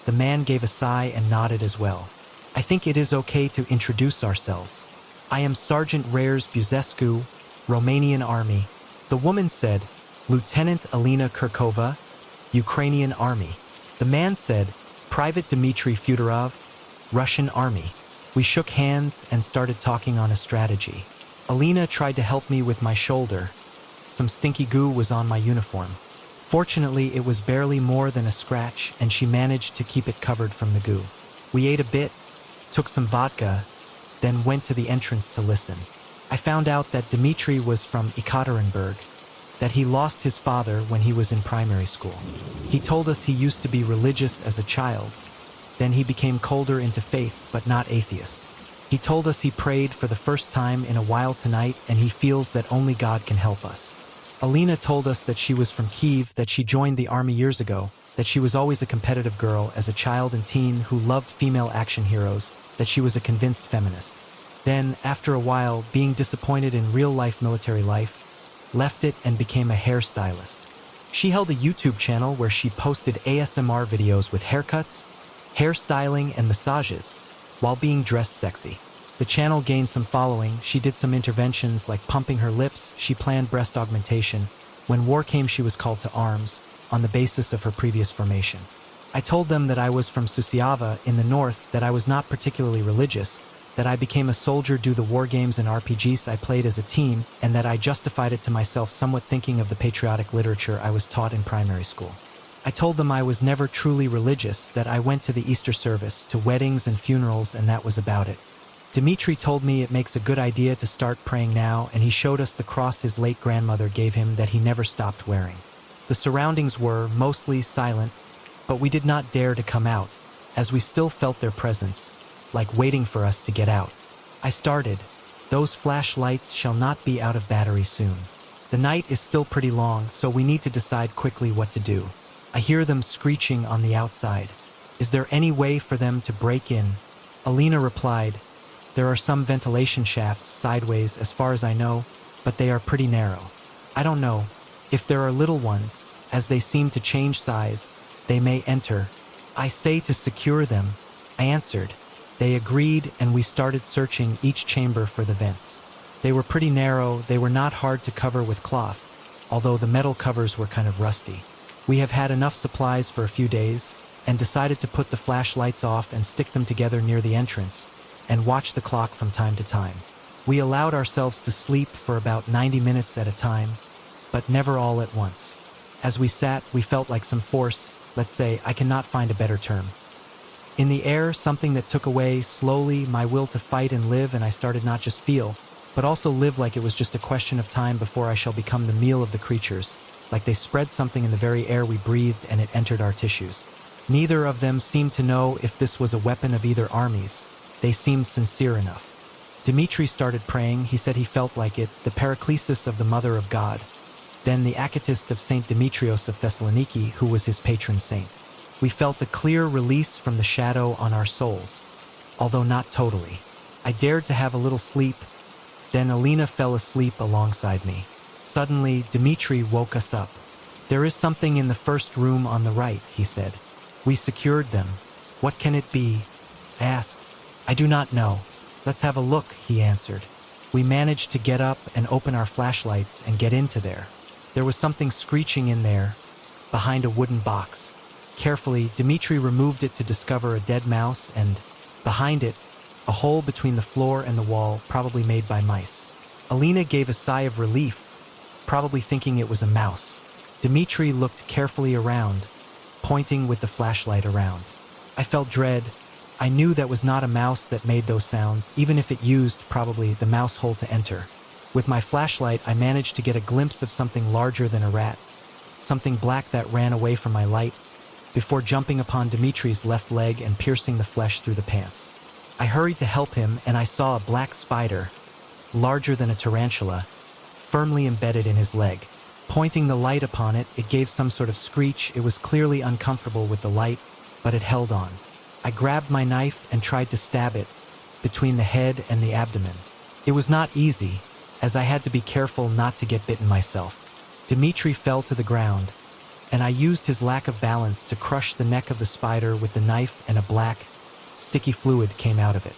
The man gave a sigh and nodded as well. I think it is okay to introduce ourselves. I am Sergeant Rares Buzescu, Romanian Army. The woman said, Lieutenant Alina Kirkova, Ukrainian Army. The man said, Private Dmitry Fedorov, Russian Army. We shook hands and started talking on a strategy. Alina tried to help me with my shoulder. Some stinky goo was on my uniform. Fortunately, it was barely more than a scratch, and she managed to keep it covered from the goo. We ate a bit, took some vodka, then went to the entrance to listen. I found out that Dmitry was from Ekaterinburg, that he lost his father when he was in primary school. He told us he used to be religious as a child, then he became colder into faith but not atheist. He told us he prayed for the first time in a while tonight and he feels that only God can help us. Alina told us that she was from Kyiv, that she joined the army years ago, that she was always a competitive girl as a child and teen who loved female action heroes, that she was a convinced feminist. Then, after a while, being disappointed in real-life military life, left it and became a hairstylist. She held a YouTube channel where she posted ASMR videos with haircuts, hairstyling, and massages, while being dressed sexy. The channel gained some following, she did some interventions like pumping her lips, she planned breast augmentation. When war came, she was called to arms, on the basis of her previous formation. I told them that I was from Susiava in the north, that I was not particularly religious, that I became a soldier due to the war games and RPGs I played as a teen, and that I justified it to myself somewhat thinking of the patriotic literature I was taught in primary school. I told them I was never truly religious, that I went to the Easter service, to weddings and funerals, and that was about it. Dmitri told me it makes a good idea to start praying now, and he showed us the cross his late grandmother gave him that he never stopped wearing. The surroundings were mostly silent, but we did not dare to come out, as we still felt their presence, like waiting for us to get out. I started, "Those flashlights shall not be out of battery soon. The night is still pretty long, so we need to decide quickly what to do. I hear them screeching on the outside. Is there any way for them to break in?" Alina replied, "There are some ventilation shafts sideways as far as I know, but they are pretty narrow. I don't know. If there are little ones, as they seem to change size, they may enter. I say to secure them." I answered. They agreed, and we started searching each chamber for the vents. They were pretty narrow, they were not hard to cover with cloth, although the metal covers were kind of rusty. We have had enough supplies for a few days, and decided to put the flashlights off and stick them together near the entrance, and watch the clock from time to time. We allowed ourselves to sleep for about 90 minutes at a time, but never all at once. As we sat, we felt like some force, let's say, I cannot find a better term. In the air, something that took away, slowly, my will to fight and live, and I started not just feel, but also live like it was just a question of time before I shall become the meal of the creatures, like they spread something in the very air we breathed and it entered our tissues. Neither of them seemed to know if this was a weapon of either armies. They seemed sincere enough. Dmitri started praying, he said he felt like it, the paraclesis of the Mother of God, then the Acatist of Saint Demetrios of Thessaloniki, who was his patron saint. We felt a clear release from the shadow on our souls, although not totally. I dared to have a little sleep, then Alina fell asleep alongside me. Suddenly, Dmitri woke us up. "There is something in the first room on the right," he said. "We secured them. What can it be?" I asked. "I do not know. Let's have a look," he answered. We managed to get up and open our flashlights and get into there. There was something screeching in there, behind a wooden box. Carefully, Dmitri removed it to discover a dead mouse and, behind it, a hole between the floor and the wall, probably made by mice. Alina gave a sigh of relief, probably thinking it was a mouse. Dmitri looked carefully around, pointing with the flashlight around. I felt dread. I knew that was not a mouse that made those sounds, even if it used, probably, the mouse hole to enter. With my flashlight, I managed to get a glimpse of something larger than a rat, something black that ran away from my light, before jumping upon Dmitri's left leg and piercing the flesh through the pants. I hurried to help him, and I saw a black spider, larger than a tarantula, firmly embedded in his leg. Pointing the light upon it, it gave some sort of screech. It was clearly uncomfortable with the light, but it held on. I grabbed my knife and tried to stab it between the head and the abdomen. It was not easy, as I had to be careful not to get bitten myself. Dmitri fell to the ground, and I used his lack of balance to crush the neck of the spider with the knife, and a black, sticky fluid came out of it.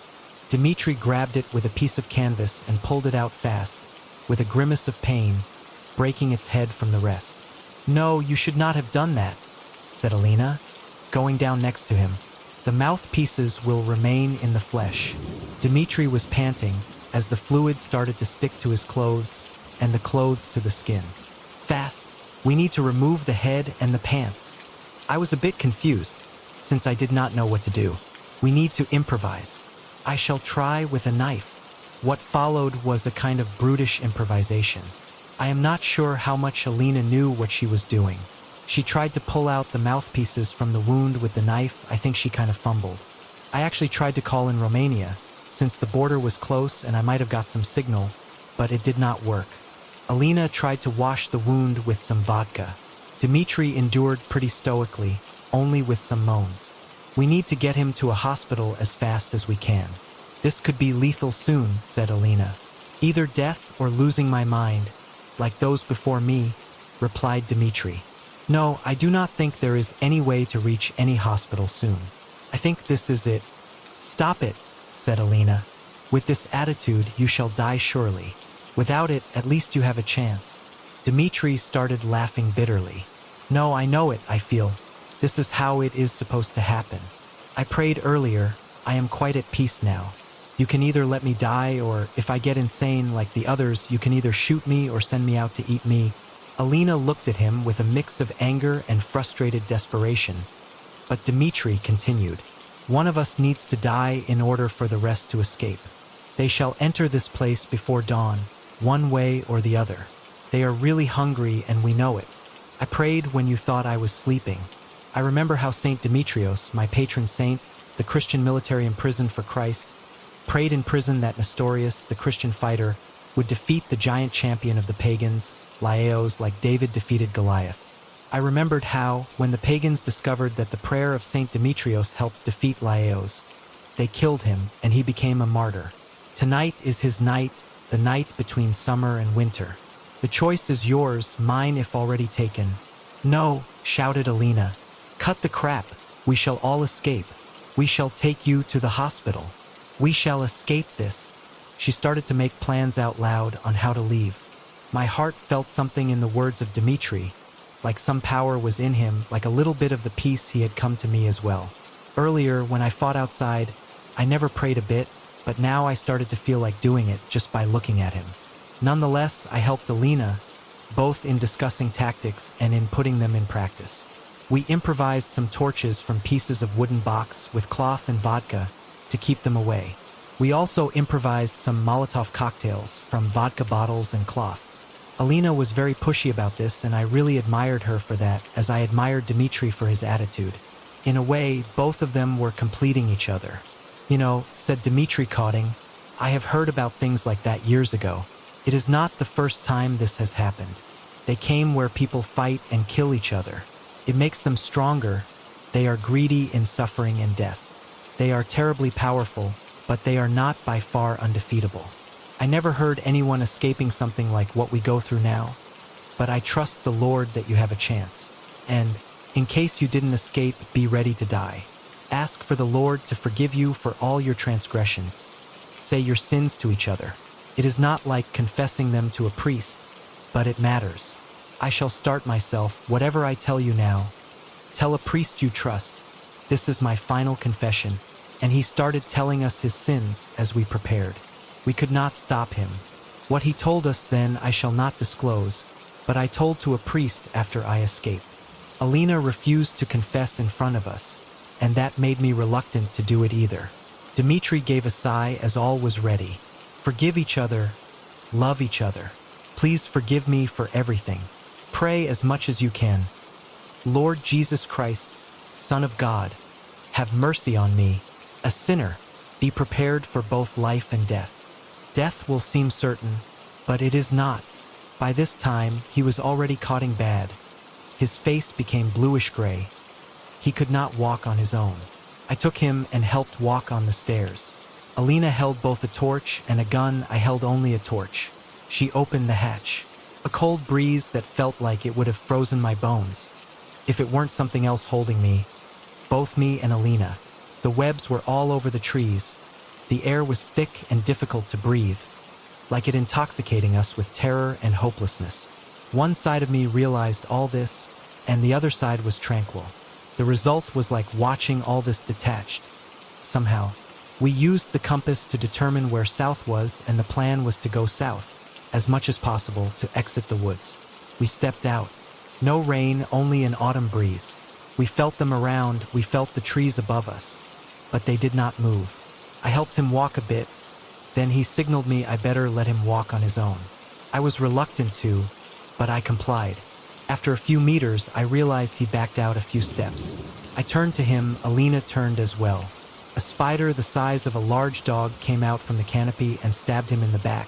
Dmitri grabbed it with a piece of canvas and pulled it out fast, with a grimace of pain, breaking its head from the rest. "No, you should not have done that," said Alina, going down next to him. "The mouthpieces will remain in the flesh." Dmitri was panting as the fluid started to stick to his clothes and the clothes to the skin. "Fast, we need to remove the head and the pants." I was a bit confused, since I did not know what to do. "We need to improvise." "I shall try with a knife." What followed was a kind of brutish improvisation. I am not sure how much Alina knew what she was doing. She tried to pull out the mouthpieces from the wound with the knife. I think she kind of fumbled. I actually tried to call in Romania, since the border was close and I might have got some signal, but it did not work. Alina tried to wash the wound with some vodka. Dmitri endured pretty stoically, only with some moans. We need to get him to a hospital as fast as we can. This could be lethal soon, said Alina. Either death or losing my mind, like those before me, replied Dmitri. No, I do not think there is any way to reach any hospital soon. I think this is it. Stop it, said Alina. With this attitude, you shall die surely. Without it, at least you have a chance. Dmitri started laughing bitterly. No, I know it, I feel. This is how it is supposed to happen. I prayed earlier. I am quite at peace now. You can either let me die, or if I get insane like the others, you can either shoot me or send me out to eat me. Alina looked at him with a mix of anger and frustrated desperation. But Dmitri continued. One of us needs to die in order for the rest to escape. They shall enter this place before dawn, one way or the other. They are really hungry and we know it. I prayed when you thought I was sleeping. I remember how Saint Demetrios, my patron saint, the Christian military imprisoned for Christ, prayed in prison that Nestorius, the Christian fighter, would defeat the giant champion of the pagans, Laos, like David defeated Goliath. I remembered how, when the pagans discovered that the prayer of Saint Demetrios helped defeat Laos, they killed him and he became a martyr. Tonight is his night, the night between summer and winter. The choice is yours, mine if already taken. No, shouted Alina. Cut the crap. We shall all escape. We shall take you to the hospital. We shall escape this. She started to make plans out loud on how to leave. My heart felt something in the words of Dmitri, like some power was in him, like a little bit of the peace he had come to me as well. Earlier, when I fought outside, I never prayed a bit, but now I started to feel like doing it just by looking at him. Nonetheless, I helped Alina, both in discussing tactics and in putting them in practice. We improvised some torches from pieces of wooden box with cloth and vodka to keep them away. We also improvised some Molotov cocktails from vodka bottles and cloth. Alina was very pushy about this, and I really admired her for that, as I admired Dmitri for his attitude. In a way, both of them were completing each other. You know, said Dmitri, coughing, I have heard about things like that years ago. It is not the first time this has happened. They came where people fight and kill each other. It makes them stronger. They are greedy in suffering and death. They are terribly powerful, but they are not by far undefeatable. I never heard anyone escaping something like what we go through now, but I trust the Lord that you have a chance. And, in case you didn't escape, be ready to die. Ask for the Lord to forgive you for all your transgressions. Say your sins to each other. It is not like confessing them to a priest, but it matters. I shall start myself, whatever I tell you now. Tell a priest you trust. This is my final confession. And he started telling us his sins as we prepared. We could not stop him. What he told us then I shall not disclose, but I told to a priest after I escaped. Alina refused to confess in front of us, and that made me reluctant to do it either. Dmitri gave a sigh as all was ready. Forgive each other. Love each other. Please forgive me for everything. Pray as much as you can. Lord Jesus Christ, Son of God, have mercy on me, a sinner. Be prepared for both life and death. Death will seem certain, but it is not. By this time, he was already coughing bad. His face became bluish-gray. He could not walk on his own. I took him and helped walk on the stairs. Alina held both a torch and a gun. I held only a torch. She opened the hatch. A cold breeze that felt like it would have frozen my bones, if it weren't something else holding me. Both me and Alina. The webs were all over the trees. The air was thick and difficult to breathe, like it intoxicating us with terror and hopelessness. One side of me realized all this, and the other side was tranquil. The result was like watching all this detached. Somehow, we used the compass to determine where south was, and the plan was to go south, as much as possible, to exit the woods. We stepped out. No rain, only an autumn breeze. We felt them around, we felt the trees above us, but they did not move. I helped him walk a bit, then he signaled me I better let him walk on his own. I was reluctant to, but I complied. After a few meters, I realized he backed out a few steps. I turned to him, Alina turned as well. A spider the size of a large dog came out from the canopy and stabbed him in the back.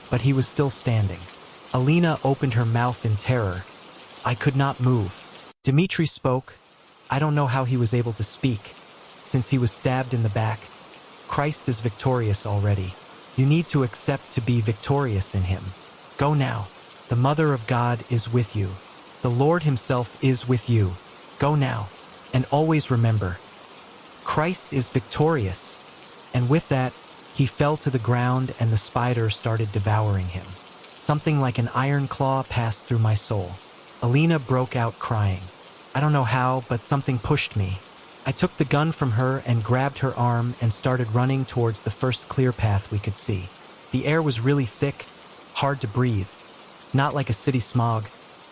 But he was still standing. Alina opened her mouth in terror. I could not move. Dmitri spoke. I don't know how he was able to speak, since he was stabbed in the back. Christ is victorious already. You need to accept to be victorious in him. Go now. The Mother of God is with you. The Lord himself is with you. Go now. And always remember, Christ is victorious. And with that, he fell to the ground and the spider started devouring him. Something like an iron claw passed through my soul. Alina broke out crying. I don't know how, but something pushed me. I took the gun from her and grabbed her arm and started running towards the first clear path we could see. The air was really thick, hard to breathe. Not like a city smog,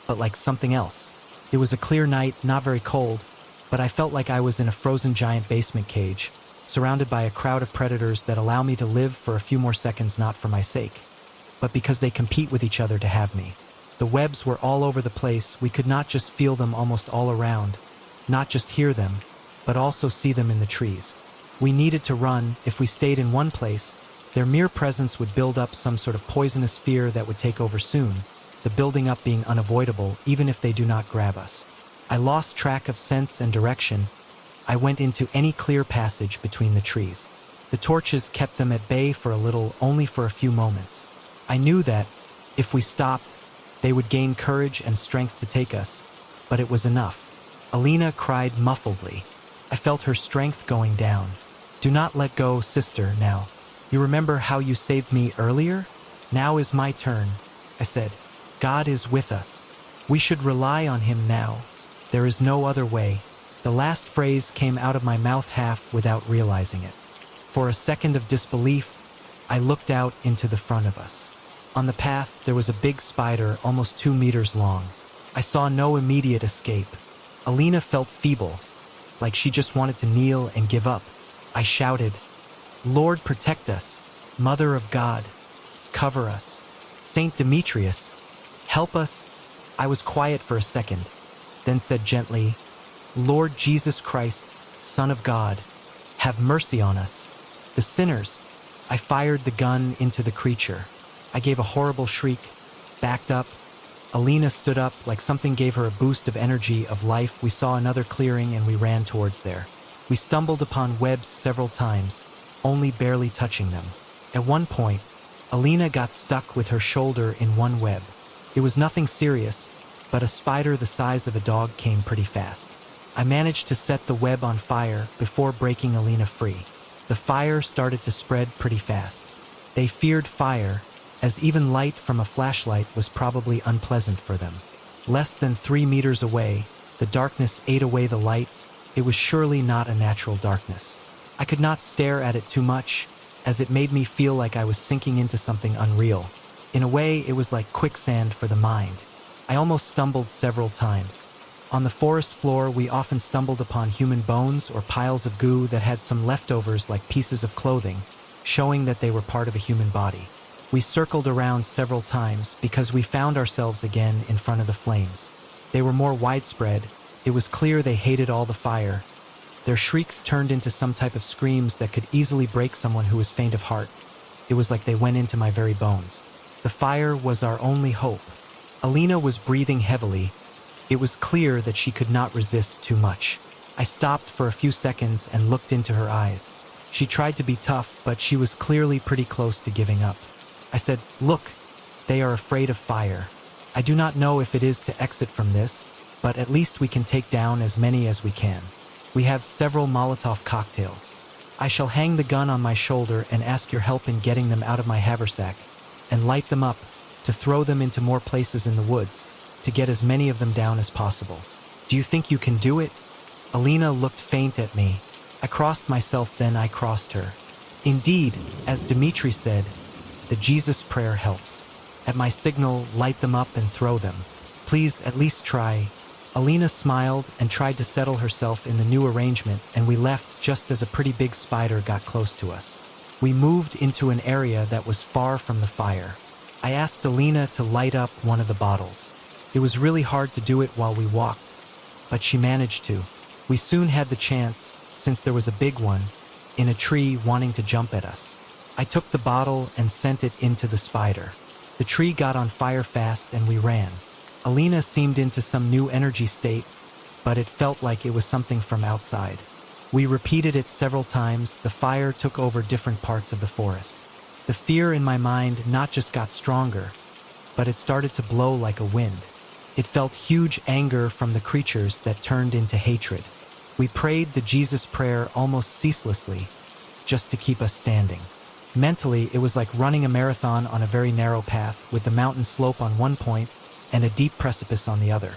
but like something else. It was a clear night, not very cold, but I felt like I was in a frozen giant basement cage, surrounded by a crowd of predators that allow me to live for a few more seconds, not for my sake, but because they compete with each other to have me. The webs were all over the place. We could not just feel them almost all around, not just hear them, but also see them in the trees. We needed to run. If we stayed in one place, their mere presence would build up some sort of poisonous fear that would take over soon, the building up being unavoidable even if they do not grab us. I lost track of sense and direction. I went into any clear passage between the trees. The torches kept them at bay for a little, only for a few moments. I knew that, if we stopped, they would gain courage and strength to take us, but it was enough. Alina cried muffledly. I felt her strength going down. Do not let go, sister, now. You remember how you saved me earlier? Now is my turn, I said. God is with us. We should rely on him now. There is no other way. The last phrase came out of my mouth half without realizing it. For a second of disbelief, I looked out into the front of us. On the path, there was a big spider almost 2 meters long. I saw no immediate escape. Alina felt feeble, like she just wanted to kneel and give up. I shouted, Lord, protect us. Mother of God, cover us. Saint Demetrius, help us. I was quiet for a second, then said gently, Lord Jesus Christ, Son of God, have mercy on us, the sinners. I fired the gun into the creature. I gave a horrible shriek, backed up. Alina stood up like something gave her a boost of energy, of life. We saw another clearing and we ran towards there. We stumbled upon webs several times, only barely touching them. At one point, Alina got stuck with her shoulder in one web. It was nothing serious, but a spider the size of a dog came pretty fast. I managed to set the web on fire before breaking Alina free. The fire started to spread pretty fast. They feared fire, as even light from a flashlight was probably unpleasant for them. Less than 3 meters away, the darkness ate away the light. It was surely not a natural darkness. I could not stare at it too much, as it made me feel like I was sinking into something unreal. In a way, it was like quicksand for the mind. I almost stumbled several times. On the forest floor, we often stumbled upon human bones or piles of goo that had some leftovers like pieces of clothing, showing that they were part of a human body. We circled around several times because we found ourselves again in front of the flames. They were more widespread. It was clear they hated all the fire. Their shrieks turned into some type of screams that could easily break someone who was faint of heart. It was like they went into my very bones. The fire was our only hope. Alina was breathing heavily. It was clear that she could not resist too much. I stopped for a few seconds and looked into her eyes. She tried to be tough, but she was clearly pretty close to giving up. I said, Look, they are afraid of fire. I do not know if it is to exit from this, but at least we can take down as many as we can. We have several Molotov cocktails. I shall hang the gun on my shoulder and ask your help in getting them out of my haversack, and light them up, to throw them into more places in the woods, to get as many of them down as possible. Do you think you can do it? Alina looked faint at me. I crossed myself, then I crossed her. Indeed, as Dmitri said, the Jesus prayer helps. At my signal, light them up and throw them. Please at least try. Alina smiled and tried to settle herself in the new arrangement, and we left just as a pretty big spider got close to us. We moved into an area that was far from the fire. I asked Alina to light up one of the bottles. It was really hard to do it while we walked, but she managed to. We soon had the chance, since there was a big one, in a tree wanting to jump at us. I took the bottle and sent it into the spider. The tree got on fire fast and we ran. Alina seemed into some new energy state, but it felt like it was something from outside. We repeated it several times. The fire took over different parts of the forest. The fear in my mind not just got stronger, but it started to blow like a wind. It felt huge anger from the creatures that turned into hatred. We prayed the Jesus prayer almost ceaselessly, just to keep us standing. Mentally, it was like running a marathon on a very narrow path with the mountain slope on one point and a deep precipice on the other.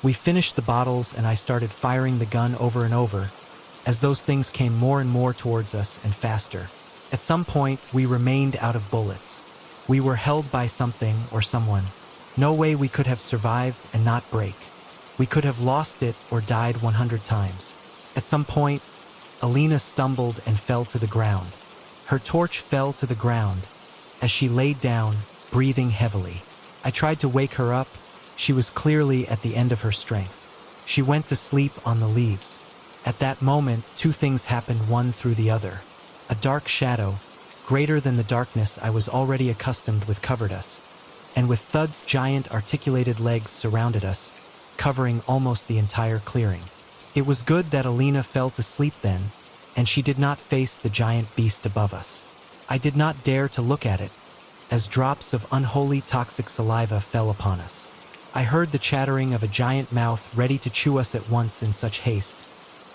We finished the bottles and I started firing the gun over and over as those things came more and more towards us and faster. At some point, we remained out of bullets. We were held by something or someone. No way we could have survived and not break. We could have lost it or died 100 times. At some point, Alina stumbled and fell to the ground. Her torch fell to the ground as she laid down, breathing heavily. I tried to wake her up. She was clearly at the end of her strength. She went to sleep on the leaves. At that moment, two things happened, one through the other. A dark shadow, greater than the darkness I was already accustomed with, covered us, and with thuds, giant articulated legs surrounded us, covering almost the entire clearing. It was good that Alina fell to sleep then, and she did not face the giant beast above us. I did not dare to look at it, as drops of unholy toxic saliva fell upon us. I heard the chattering of a giant mouth ready to chew us at once in such haste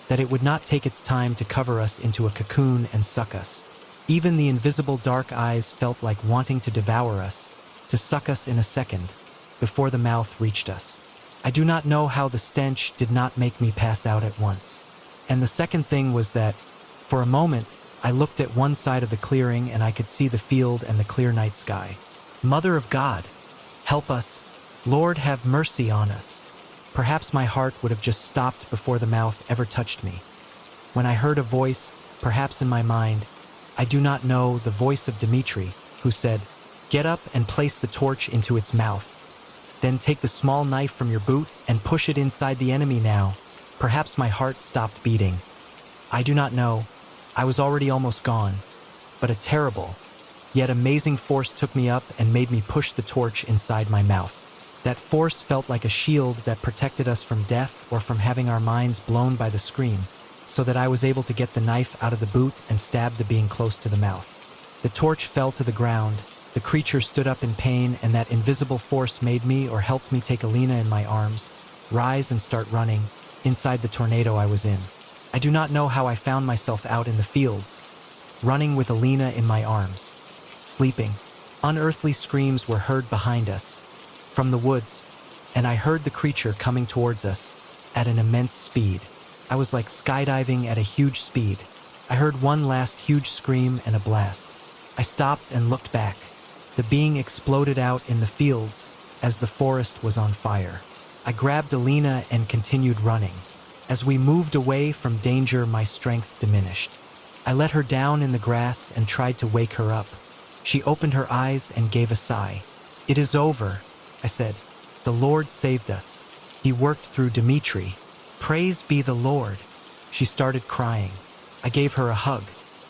that it would not take its time to cover us into a cocoon and suck us. Even the invisible dark eyes felt like wanting to devour us, to suck us in a second, before the mouth reached us. I do not know how the stench did not make me pass out at once. And the second thing was that, for a moment, I looked at one side of the clearing and I could see the field and the clear night sky. Mother of God, help us. Lord, have mercy on us. Perhaps my heart would have just stopped before the mouth ever touched me. When I heard a voice, perhaps in my mind, I do not know, the voice of Dmitri, who said, "Get up and place the torch into its mouth. Then take the small knife from your boot and push it inside the enemy now." Perhaps my heart stopped beating. I do not know. I was already almost gone. But a terrible, yet amazing force took me up and made me push the torch inside my mouth. That force felt like a shield that protected us from death or from having our minds blown by the scream, so that I was able to get the knife out of the boot and stab the being close to the mouth. The torch fell to the ground. The creature stood up in pain, and that invisible force made me, or helped me, take Alina in my arms, rise and start running inside the tornado I was in. I do not know how I found myself out in the fields, running with Alina in my arms, sleeping. Unearthly screams were heard behind us, from the woods, and I heard the creature coming towards us at an immense speed. I was like skydiving at a huge speed. I heard one last huge scream and a blast. I stopped and looked back. The being exploded out in the fields as the forest was on fire. I grabbed Alina and continued running. As we moved away from danger, my strength diminished. I let her down in the grass and tried to wake her up. She opened her eyes and gave a sigh. "It is over," I said. "The Lord saved us. He worked through Dmitri. Praise be the Lord." She started crying. I gave her a hug.